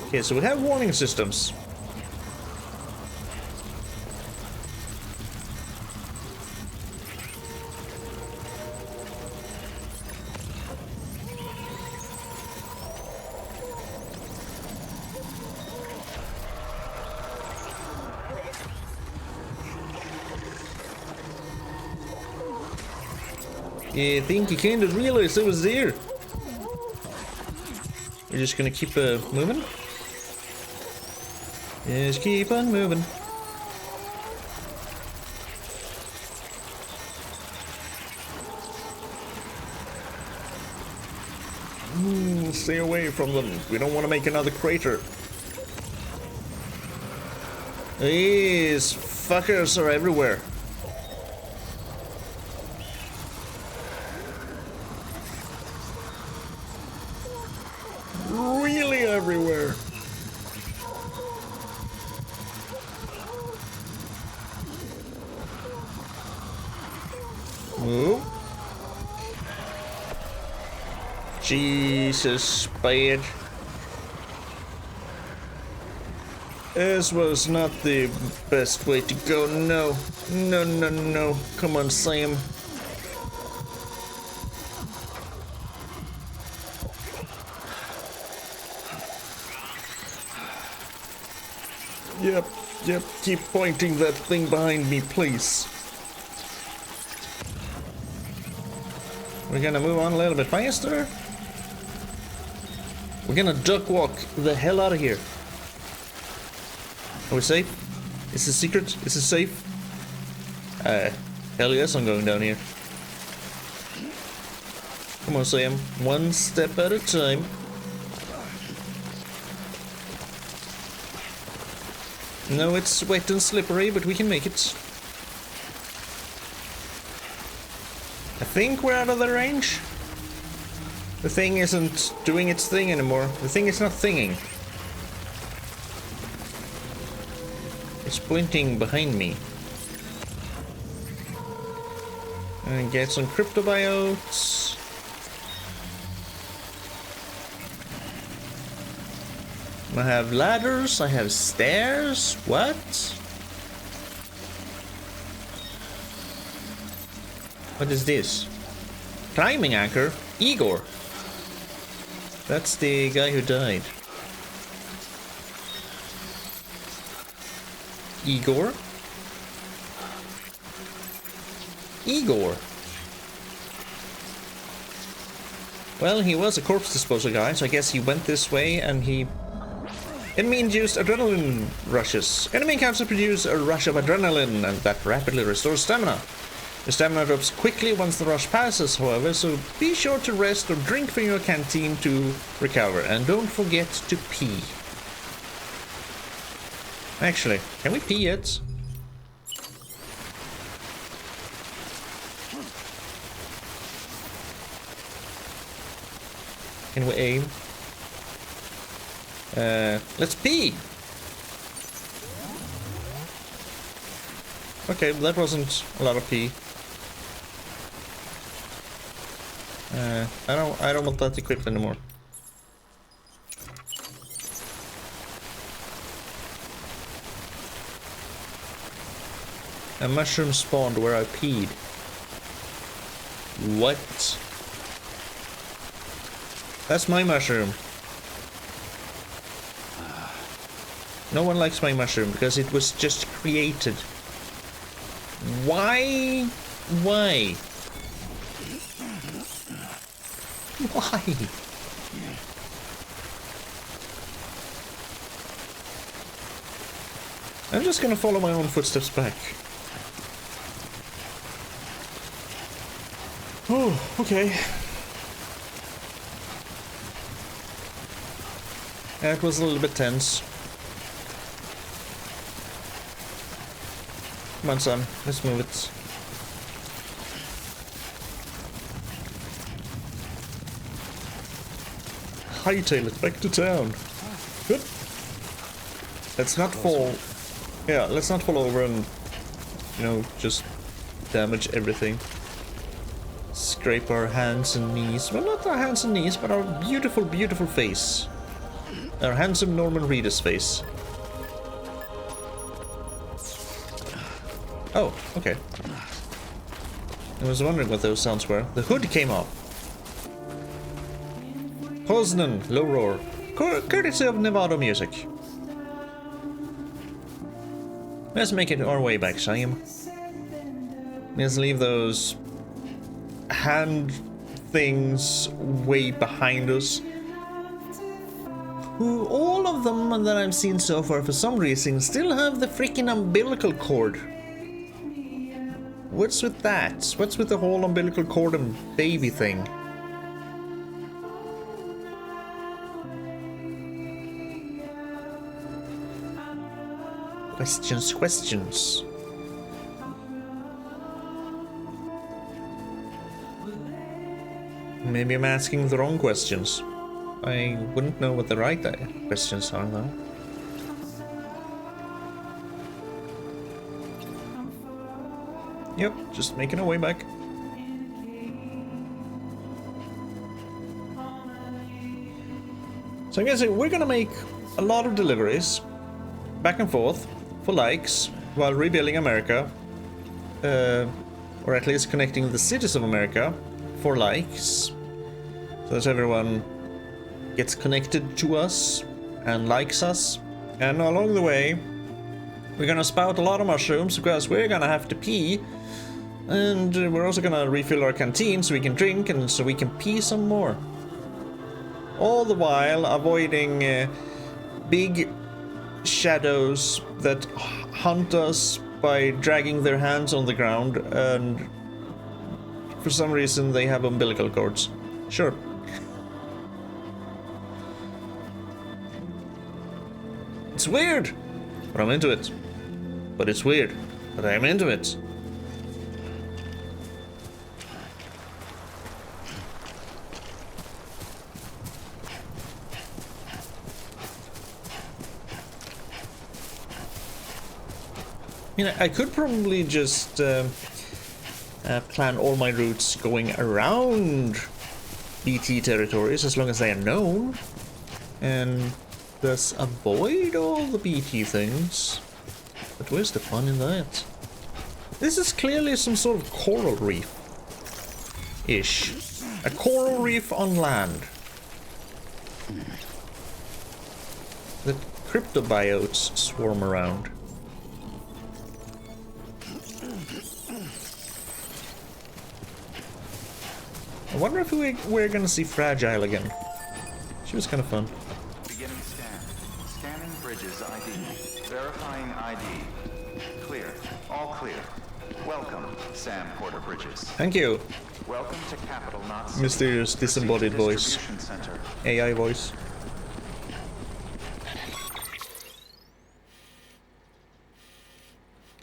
Okay, so we have warning systems. I think you kind of realized it was there. We're just gonna keep moving. Just keep on moving. Stay away from them. We don't want to make another crater. These fuckers are everywhere. Really everywhere. Move. Jesus, Spade. This was not the best way to go. No. No, no, no. Come on, Sam. Yep, yep. Keep pointing that thing behind me, please. We're gonna move on a little bit faster. We're gonna duck walk the hell out of here. Are we safe? Is this secret? Is this safe? Hell yes, I'm going down here. Come on, Sam. One step at a time. No, it's wet and slippery, but we can make it. I think we're out of the range. The thing isn't doing its thing anymore. The thing is not thinging. It's blinking behind me. And get some cryptobiotes. I have ladders, I have stairs. What? What is this? Climbing anchor? Igor. That's the guy who died. Igor? Igor. Well, he was a corpse disposal guy, so I guess he went this way and he... Enemy-induced adrenaline rushes. Enemy encounters produce a rush of adrenaline and that rapidly restores stamina. The stamina drops quickly once the rush passes, however, so be sure to rest or drink from your canteen to recover. And don't forget to pee. Actually, can we pee yet? Can we aim? Let's pee! Okay, that wasn't a lot of pee. I don't want that equipped anymore. A mushroom spawned where I peed. What? That's my mushroom. No one likes my mushroom because it was just created. Why? Why? Why? I'm just gonna follow my own footsteps back. Oh, okay. That was a little bit tense. Come on, son. Let's move it. Hightail it back to town. Good. Let's not fall. Yeah, let's not fall over and, you know, just damage everything. Scrape our hands and knees. Well, not our hands and knees, but our beautiful, beautiful face. Our handsome Norman Reedus face. Oh, okay. I was wondering what those sounds were. The hood came off. Poznan, low roar. Courtesy of Nevada music. Let's make it our way back, Sam. Let's leave those hand things way behind us. Who, all of them that I've seen so far for some reason still have the freaking umbilical cord. What's with that? What's with the whole umbilical cord and baby thing? Questions, questions. Maybe I'm asking the wrong questions. I wouldn't know what the right questions are, though. Yep, just making our way back. So I'm guessing we're gonna make a lot of deliveries back and forth for likes while rebuilding America, or at least connecting the cities of America for likes, so that everyone gets connected to us and likes us. And along the way, we're gonna spout a lot of mushrooms because we're gonna have to pee, and we're also gonna refill our canteen so we can drink and so we can pee some more. All the while avoiding big shadows that hunt us by dragging their hands on the ground, and for some reason they have umbilical cords. Sure. It's weird, but I'm into it. But it's weird, but I'm into it. I mean, I could probably just plan all my routes going around BT territories as long as they are known, and thus avoid all the BT things. But where's the fun in that? This is clearly some sort of coral reef-ish. A coral reef on land. The cryptobiotes swarm around. I wonder if we're gonna see Fragile again. She was kind of fun. Beginning scan. Scanning bridges ID. Verifying ID. Clear. All clear. Welcome, Sam Porter Bridges. Thank you. Welcome to Capital Not Mysterious disembodied voice. Center. AI voice.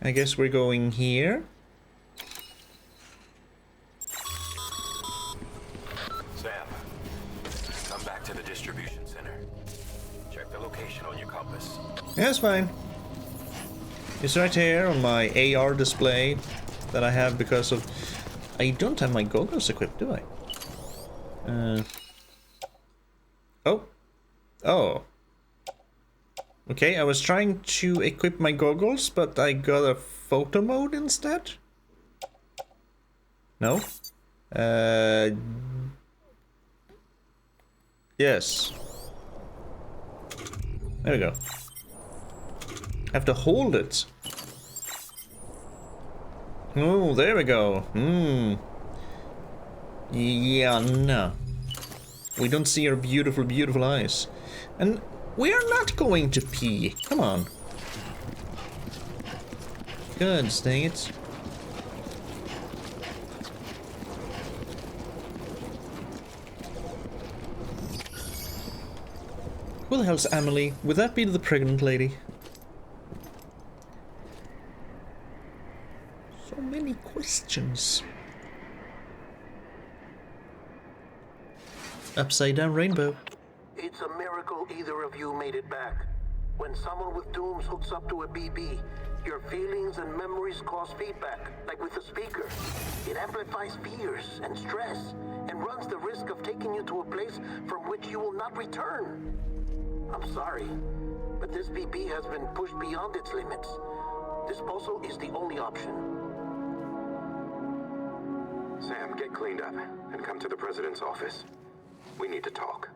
I guess we're going here. Sam, come back to the distribution center. Check the location on your compass. Yeah, it's fine. It's right here on my AR display that I have because of... I don't have my goggles equipped, do I? Oh. Okay, I was trying to equip my goggles, but I got a photo mode instead? No? Yes. There we go. I have to hold it. Oh, there we go. Yeah, no. We don't see her beautiful, beautiful eyes. And we're not going to pee. Come on. Good, dang it. Who the hell's Amelie? Would that be the pregnant lady? So many questions. Upside down rainbow. It's a miracle either of you made it back. When someone with dooms hooks up to a BB, your feelings and memories cause feedback, like with the speaker. It amplifies fears and stress, and runs the risk of taking you to a place from which you will not return. I'm sorry, but this BB has been pushed beyond its limits. Disposal is the only option. Sam, get cleaned up and come to the president's office. We need to talk.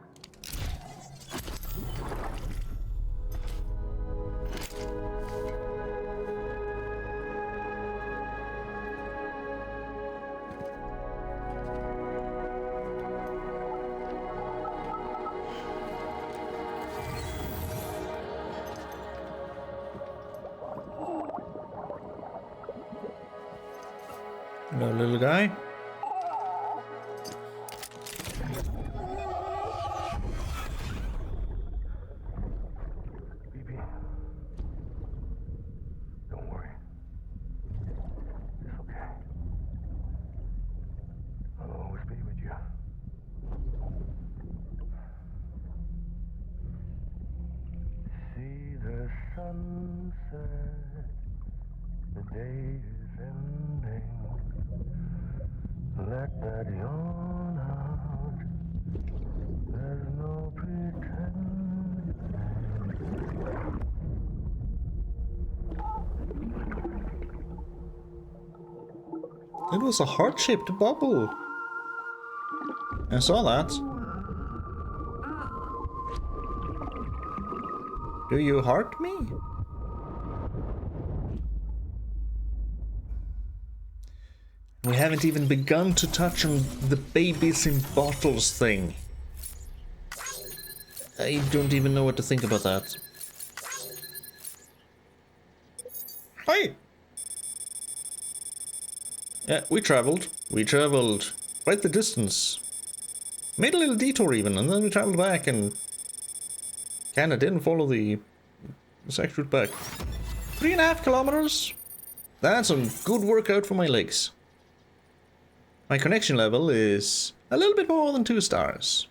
Hello, little guy. Don't worry. It's okay. I'll always be with you. sunset, the day is ending. Let that yawn out. There's no pretending. It was a heart-shaped bubble. I saw that. Do you heart me? We haven't even begun to touch on the babies in bottles thing. I don't even know what to think about that. Hi! Yeah, we traveled. We traveled quite the distance. Made a little detour even, and then we traveled back and kinda didn't follow the exact route back. 3.5 kilometers? That's some good workout for my legs. My connection level is a little bit more than 2 stars.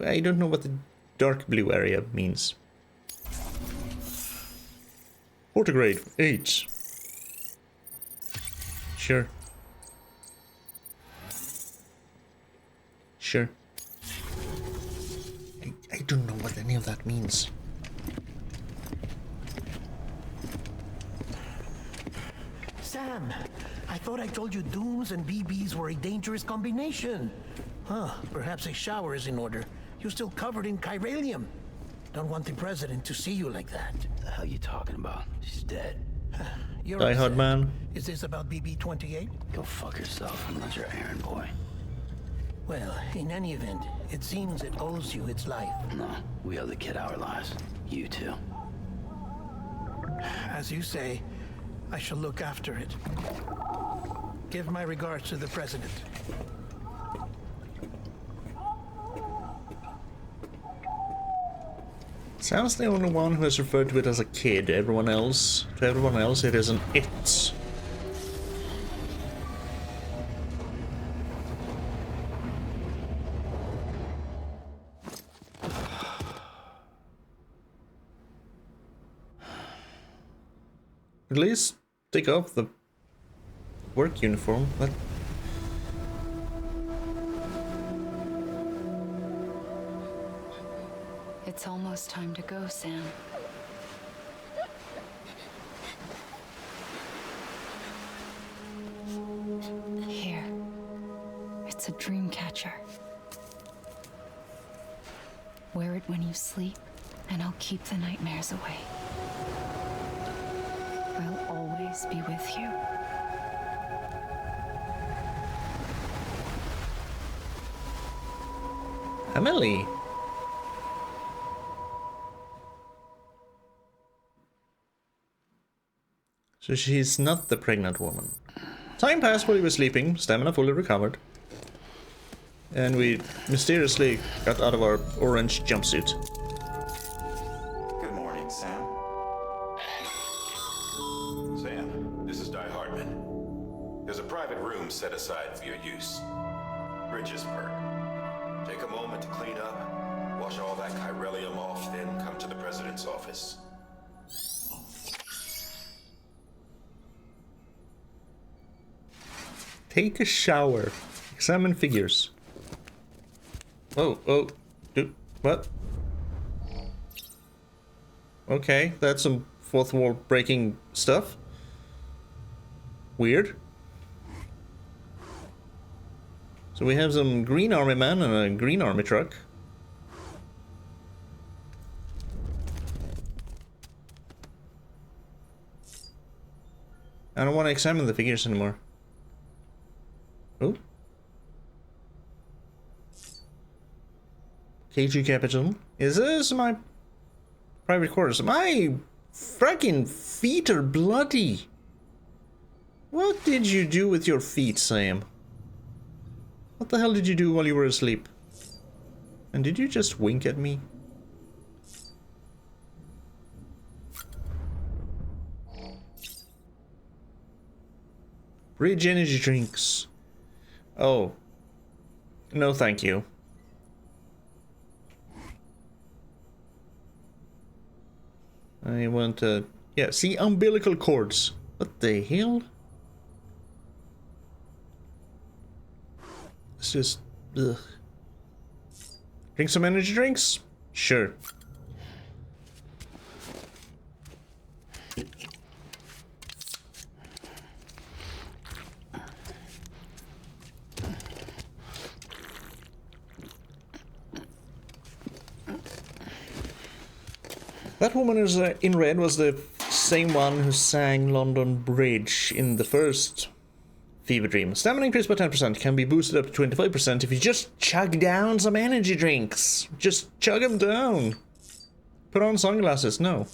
I don't know what the dark blue area means. Portigrade 8. Sure. Sure. I don't know what any of that means. Sam, I thought I told you dooms and BBs were a dangerous combination. Huh, perhaps a shower is in order. You're still covered in chiralium. Don't want the president to see you like that. What the hell are you talking about? She's dead. You're Die Hard upset. Man. Is this about BB-28? Go fuck yourself. I'm not your errand boy. Well, in any event, it seems it owes you its life. No, we owe the kid our lives. You too. As you say, I shall look after it. Give my regards to the president. Sam's the only one who has referred to it as a kid. To everyone else, it is an it. At least take off the work uniform. But It's almost time to go, Sam. Here. It's a dream catcher. Wear it when you sleep, and I'll keep the nightmares away. I'll always be with you. Emily. So she's not the pregnant woman. Time passed while he was sleeping, stamina fully recovered. And we mysteriously got out of our orange jumpsuit. Good morning, Sam. Sam, this is Die Hardman. There's a private room set aside for your use. Bridges perk. Take a moment to clean up, wash all that chiralium off, then come to the president's office. Take a shower. Examine figures. Oh, what? Okay, that's some fourth wall breaking stuff. Weird. So we have some green army man and a green army truck. I don't want to examine the figures anymore. Oh. KG Capital. Is this my private quarters? My freaking feet are bloody. What did you do with your feet, Sam? What the hell did you do while you were asleep? And did you just wink at me? Bridge energy drinks. Oh. No, thank you. I want to... Yeah, see, umbilical cords. What the hell? It's just... Ugh. Drink some energy drinks? Sure. That woman who's in red was the same one who sang London Bridge in the first Fever Dream. Stamina increased by 10%, can be boosted up to 25% if you just chug down some energy drinks. Just chug them down. Put on sunglasses, no.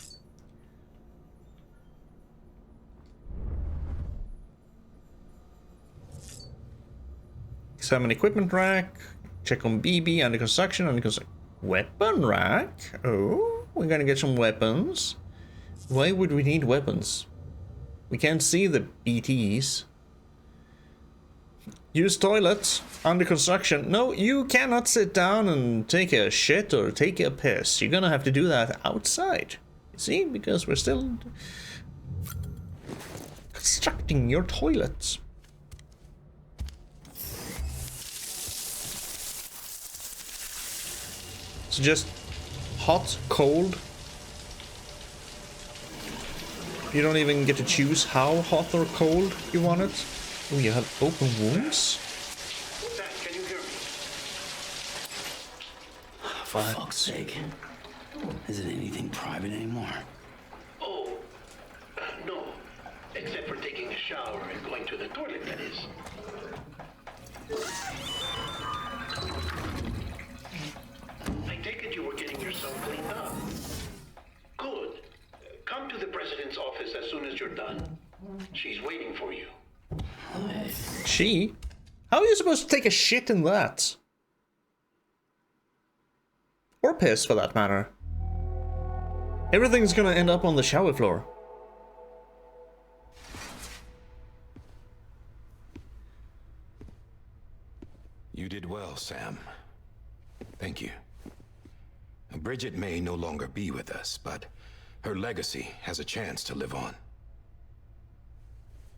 Examine equipment rack. Check on BB, under construction, Weapon rack? Oh, we're gonna get some weapons. Why would we need weapons? We can't see the BTs. Use toilets. Under construction. No, you cannot sit down and take a shit or take a piss. You're gonna have to do that outside. See? Because we're still constructing your toilets. So just hot, cold. You don't even get to choose how hot or cold you want it. Oh, you have open wounds? Can you hear me? For fuck's sake. Isn't anything private anymore? Oh, no. Except for taking a shower and going to the toilet, that is. I take it you were getting yourself cleaned up. Good. Come to the president's office as soon as you're done. She's waiting for you. She? How are you supposed to take a shit in that? Or piss, for that matter. Everything's gonna end up on the shower floor. You did well, Sam. Thank you. Bridget may no longer be with us, but her legacy has a chance to live on.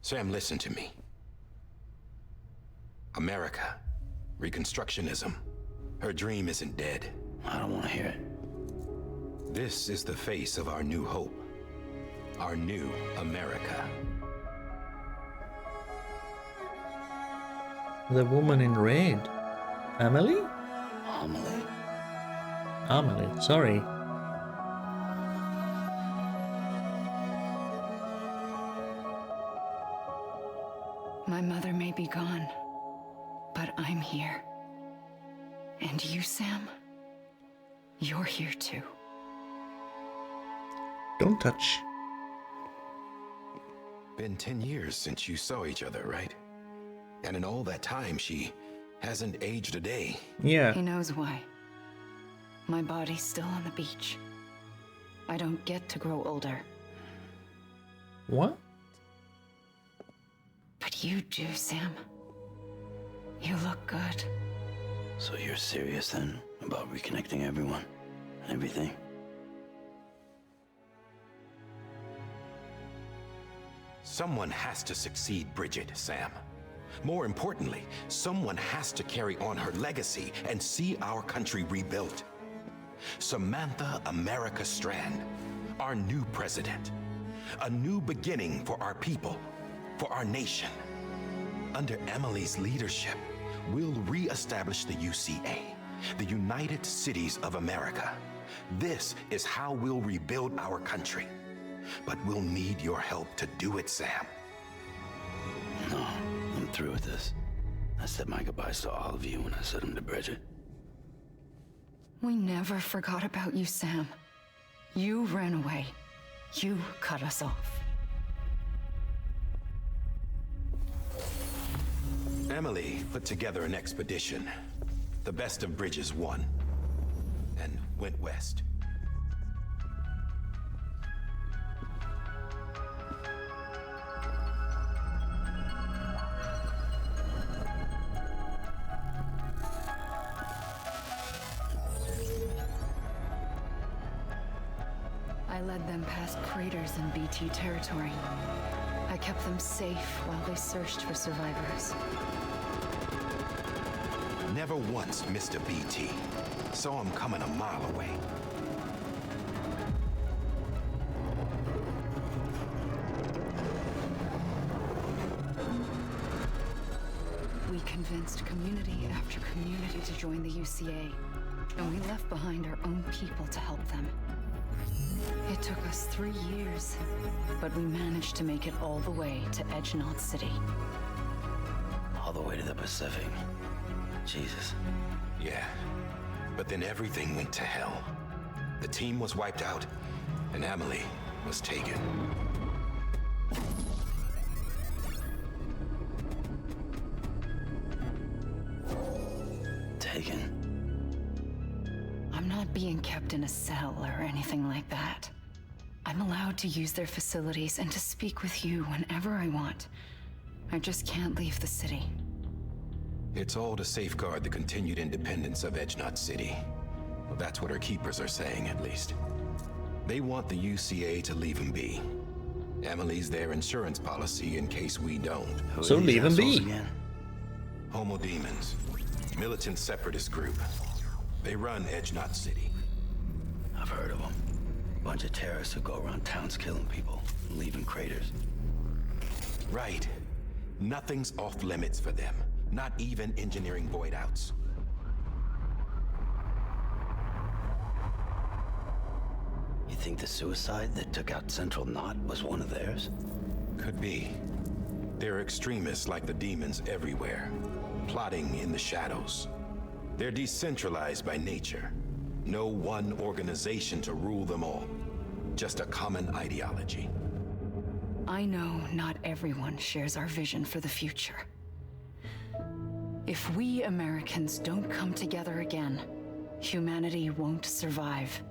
Sam, listen to me. America, Reconstructionism, her dream isn't dead. I don't want to hear it. This is the face of our new hope, our new America. The woman in red. Amelie? Amelie. Amelie, sorry. My mother may be gone, but I'm here. And you, Sam, you're here too. Don't touch. Been 10 years since you saw each other, right? And in all that time, she hasn't aged a day. Yeah. He knows why. My body's still on the beach. I don't get to grow older. What? But you do, Sam. You look good. So you're serious then about reconnecting everyone and everything? Someone has to succeed Bridget, Sam. More importantly, someone has to carry on her legacy and see our country rebuilt. Samantha America Strand, our new president. A new beginning for our people, for our nation. Under Emily's leadership, we'll re-establish the UCA, the United Cities of America. This is how we'll rebuild our country. But we'll need your help to do it, Sam. No, I'm through with this. I said my goodbyes to all of you when I said them to Bridget. We never forgot about you, Sam. You ran away. You cut us off. Emily put together an expedition. The best of Bridges won. And went west. I led them past craters in BT territory. I kept them safe while they searched for survivors. Never once missed a BT. Saw him coming a mile away. We convinced community after community to join the UCA, and we left behind our own people to help them. It took us 3 years, but we managed to make it all the way to Edgenot City. All the way to the Pacific. Jesus. Yeah, but then everything went to hell. The team was wiped out, and Emily was taken. Taken? I'm not being kept in a cell or anything like that. I'm allowed to use their facilities and to speak with you whenever I want. I just can't leave the city. It's all to safeguard the continued independence of Edgenot City. Well, that's what our keepers are saying, at least. They want the UCA to leave him be. Emily's their insurance policy in case we don't. So leave him be. Homo Demons. Militant separatist group. They run Edgenot City. I've heard of them. Bunch of terrorists who go around towns killing people and leaving craters. Right. Nothing's off limits for them. Not even engineering void outs. You think the suicide that took out Central Knot was one of theirs? Could be. There are extremists like the demons everywhere, plotting in the shadows. They're decentralized by nature. No one organization to rule them all. Just a common ideology. I know not everyone shares our vision for the future. If we Americans don't come together again, humanity won't survive.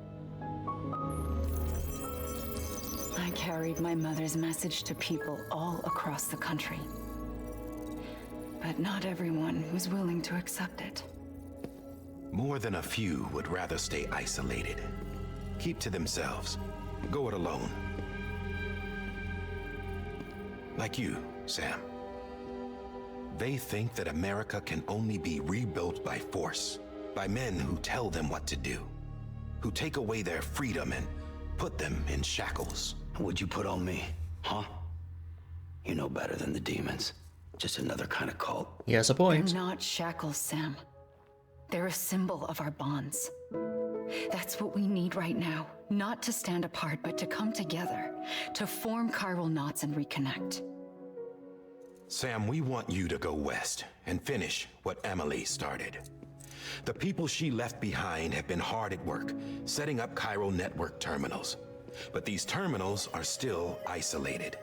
I carried my mother's message to people all across the country. But not everyone was willing to accept it. More than a few would rather stay isolated. Keep to themselves. Go it alone. Like you, Sam. They think that America can only be rebuilt by force, by men who tell them what to do, who take away their freedom and put them in shackles. What'd you put on me, huh? You know better than the demons. Just another kind of cult. He has a point. They're not shackles, Sam. They're a symbol of our bonds. That's what we need right now. Not to stand apart, but to come together, to form chiral knots and reconnect. Sam, we want you to go west and finish what Emily started. The people she left behind have been hard at work, setting up chiral network terminals. But these terminals are still isolated.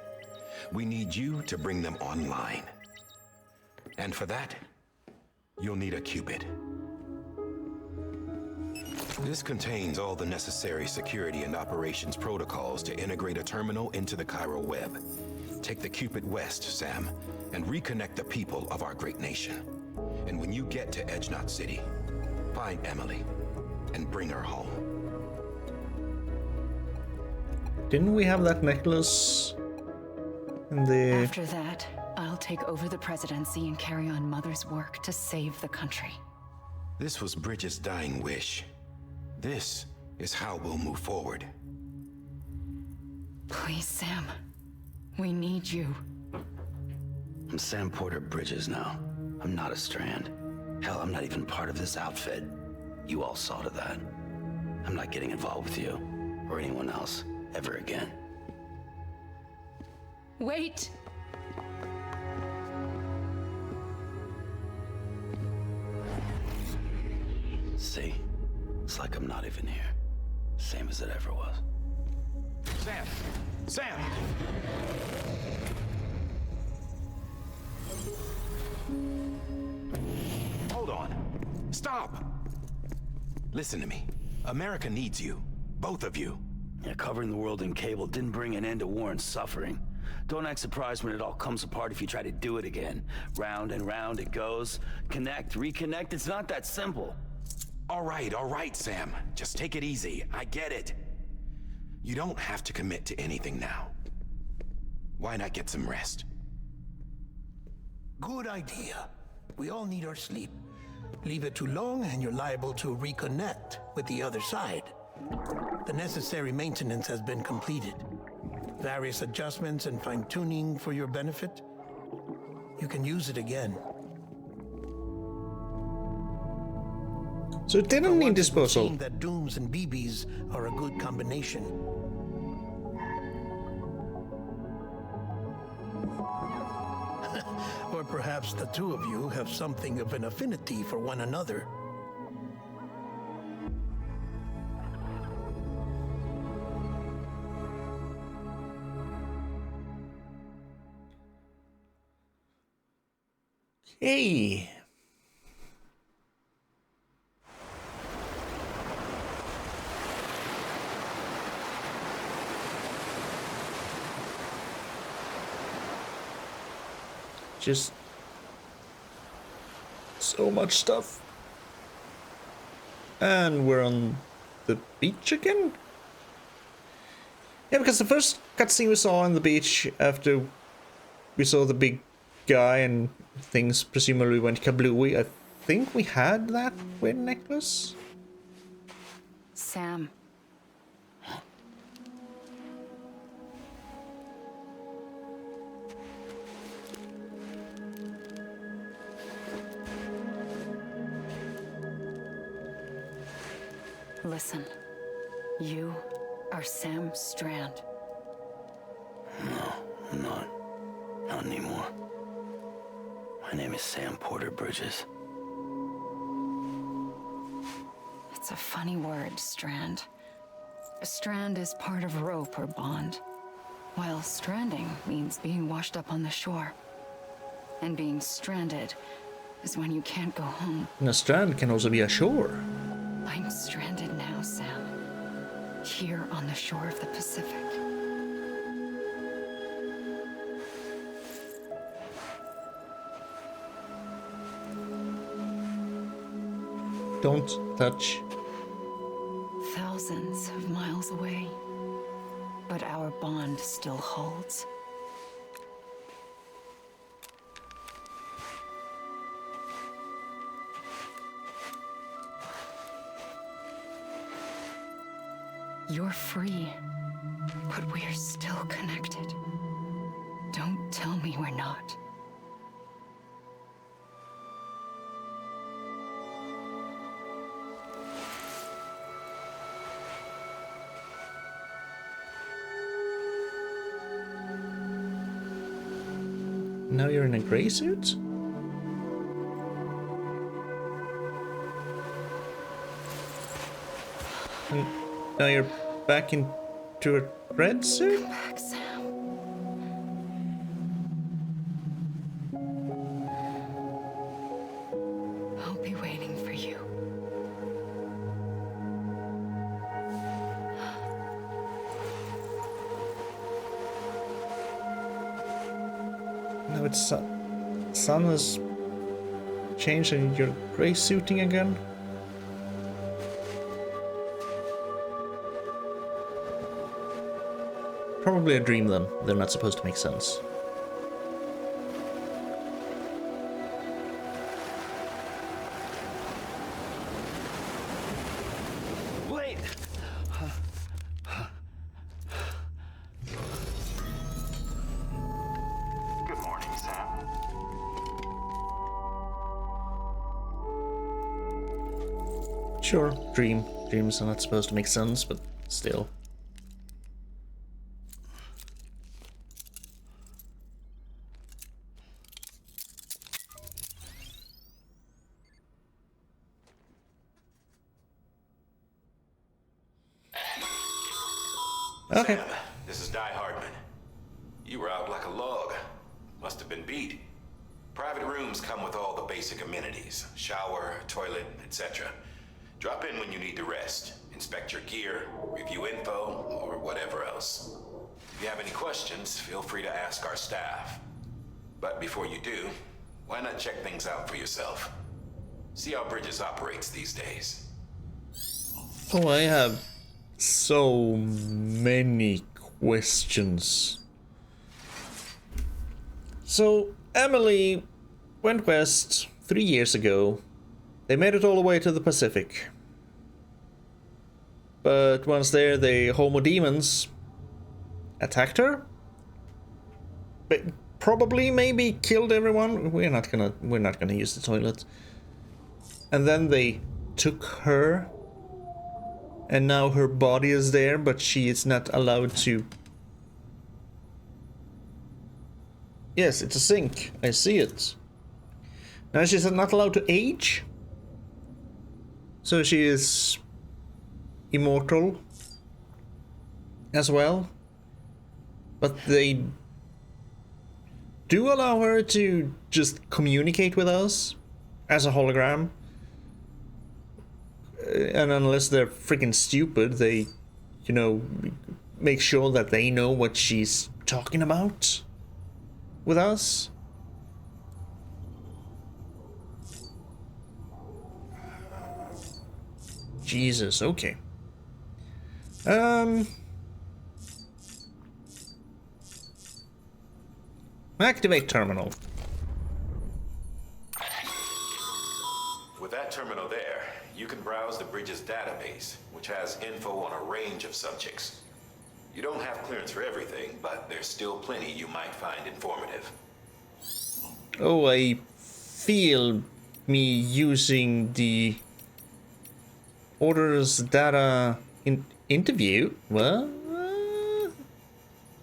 We need you to bring them online. And for that, you'll need a Cupid. This contains all the necessary security and operations protocols to integrate a terminal into the chiral web. Take the Cupid west, Sam, and reconnect the people of our great nation. And when you get to Edgenot City, find Emily and bring her home. Didn't we have that necklace in the... After that, I'll take over the presidency and carry on Mother's work to save the country. This was Bridget's dying wish. This is how we'll move forward. Please, Sam. We need you. I'm Sam Porter Bridges now. I'm not a Strand. Hell, I'm not even part of this outfit. You all saw to that. I'm not getting involved with you, or anyone else, ever again. Wait! See? It's like I'm not even here. Same as it ever was. Sam! Sam! Hold on. Stop! Listen to me. America needs you. Both of you. Yeah, covering the world in cable didn't bring an end to war and suffering. Don't act surprised when it all comes apart if you try to do it again. Round and round it goes. Connect, reconnect, it's not that simple. All right, Sam. Just take it easy. I get it. You don't have to commit to anything now. Why not get some rest? Good idea. We all need our sleep. Leave it too long and you're liable to reconnect with the other side. The necessary maintenance has been completed. Various adjustments and fine-tuning for your benefit. You can use it again. So it didn't need disposal. That dooms and BBs are a good combination. Or perhaps the two of you have something of an affinity for one another. Hey. Just so much stuff. And we're on the beach again? Yeah, because the first cutscene we saw on the beach after we saw the big guy and things presumably went kablooey, I think we had that weird necklace. Sam. Listen, you are Sam Strand. No, I'm not. Not anymore. My name is Sam Porter Bridges. It's a funny word, Strand. A strand is part of rope or bond, while stranding means being washed up on the shore. And being stranded is when you can't go home. And a strand can also be a shore. I'm stranded now, Sam. Here on the shore of the Pacific. Don't touch. Thousands of miles away. But our bond still holds. You're free, but we're still connected. Don't tell me we're not. Now you're in a gray suit? And now you're back into a red suit? Come back, Sam. I'll be waiting for you. Now it's sun has changed and you're gray suiting again? Probably a dream then. They're not supposed to make sense. Wait! Good morning, Sam. Sure, dream. Dreams are not supposed to make sense, but still. Okay. Sam, this is Di Hardman. You were out like a log. Must have been beat. Private rooms come with all the basic amenities. Shower, toilet, etc. Drop in when you need to rest. Inspect your gear, review info, or whatever else. If you have any questions, feel free to ask our staff. But before you do, why not check things out for yourself? See how Bridges operates these days. Oh, I have So many questions. So Emily went west 3 years ago. They made it all the way to the Pacific. But once there, the Homo demons attacked her. But probably, maybe killed everyone. We're not gonna use the toilet. And then they took her. And now her body is there, but she is not allowed to. Yes, it's a sink. I see it. Now she's not allowed to age. So she is immortal as well. But they do allow her to just communicate with us as a hologram. And unless they're freaking stupid, they, you know, make sure that they know what she's talking about with us. Jesus, okay. Activate terminal. With that terminal there, you can browse the bridge's database, which has info on a range of subjects. You don't have clearance for everything, but there's still plenty you might find informative. Oh, I feel me using the orders data interview. What?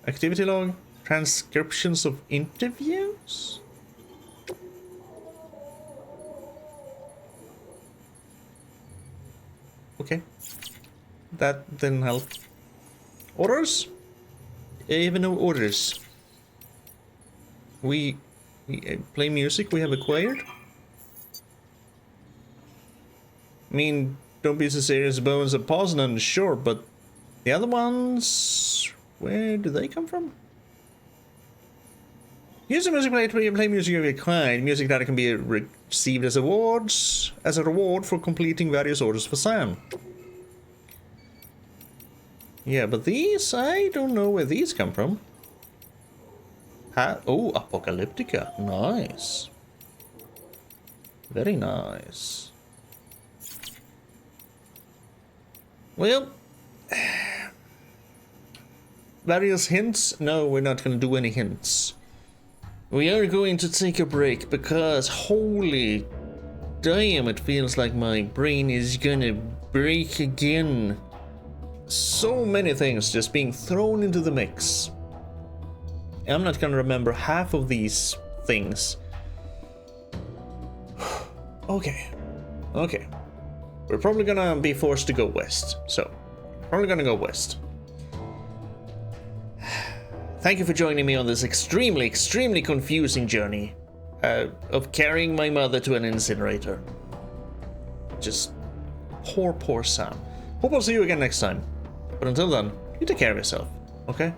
Activity log, transcriptions of interviews? Okay, that didn't help. Orders? Even no orders. We play music we have acquired? I mean, don't be so serious, Bones of Poznan, sure, but the other ones, where do they come from? Use the music player to play music of your kind. Music that can be received as awards, as a reward for completing various orders for Sam. Yeah, but these, I don't know where these come from. Oh, Apocalyptica. Nice. Very nice. Well, various hints? No, we're not going to do any hints. We are going to take a break because holy damn, it feels like my brain is gonna break again. So many things just being thrown into the mix. I'm not gonna remember half of these things. Okay. We're probably gonna be forced to go west. So, probably gonna go west. Thank you for joining me on this extremely confusing journey of carrying my mother to an incinerator. Just poor Sam. Hope I'll see you again next time. But until then, you take care of yourself, okay?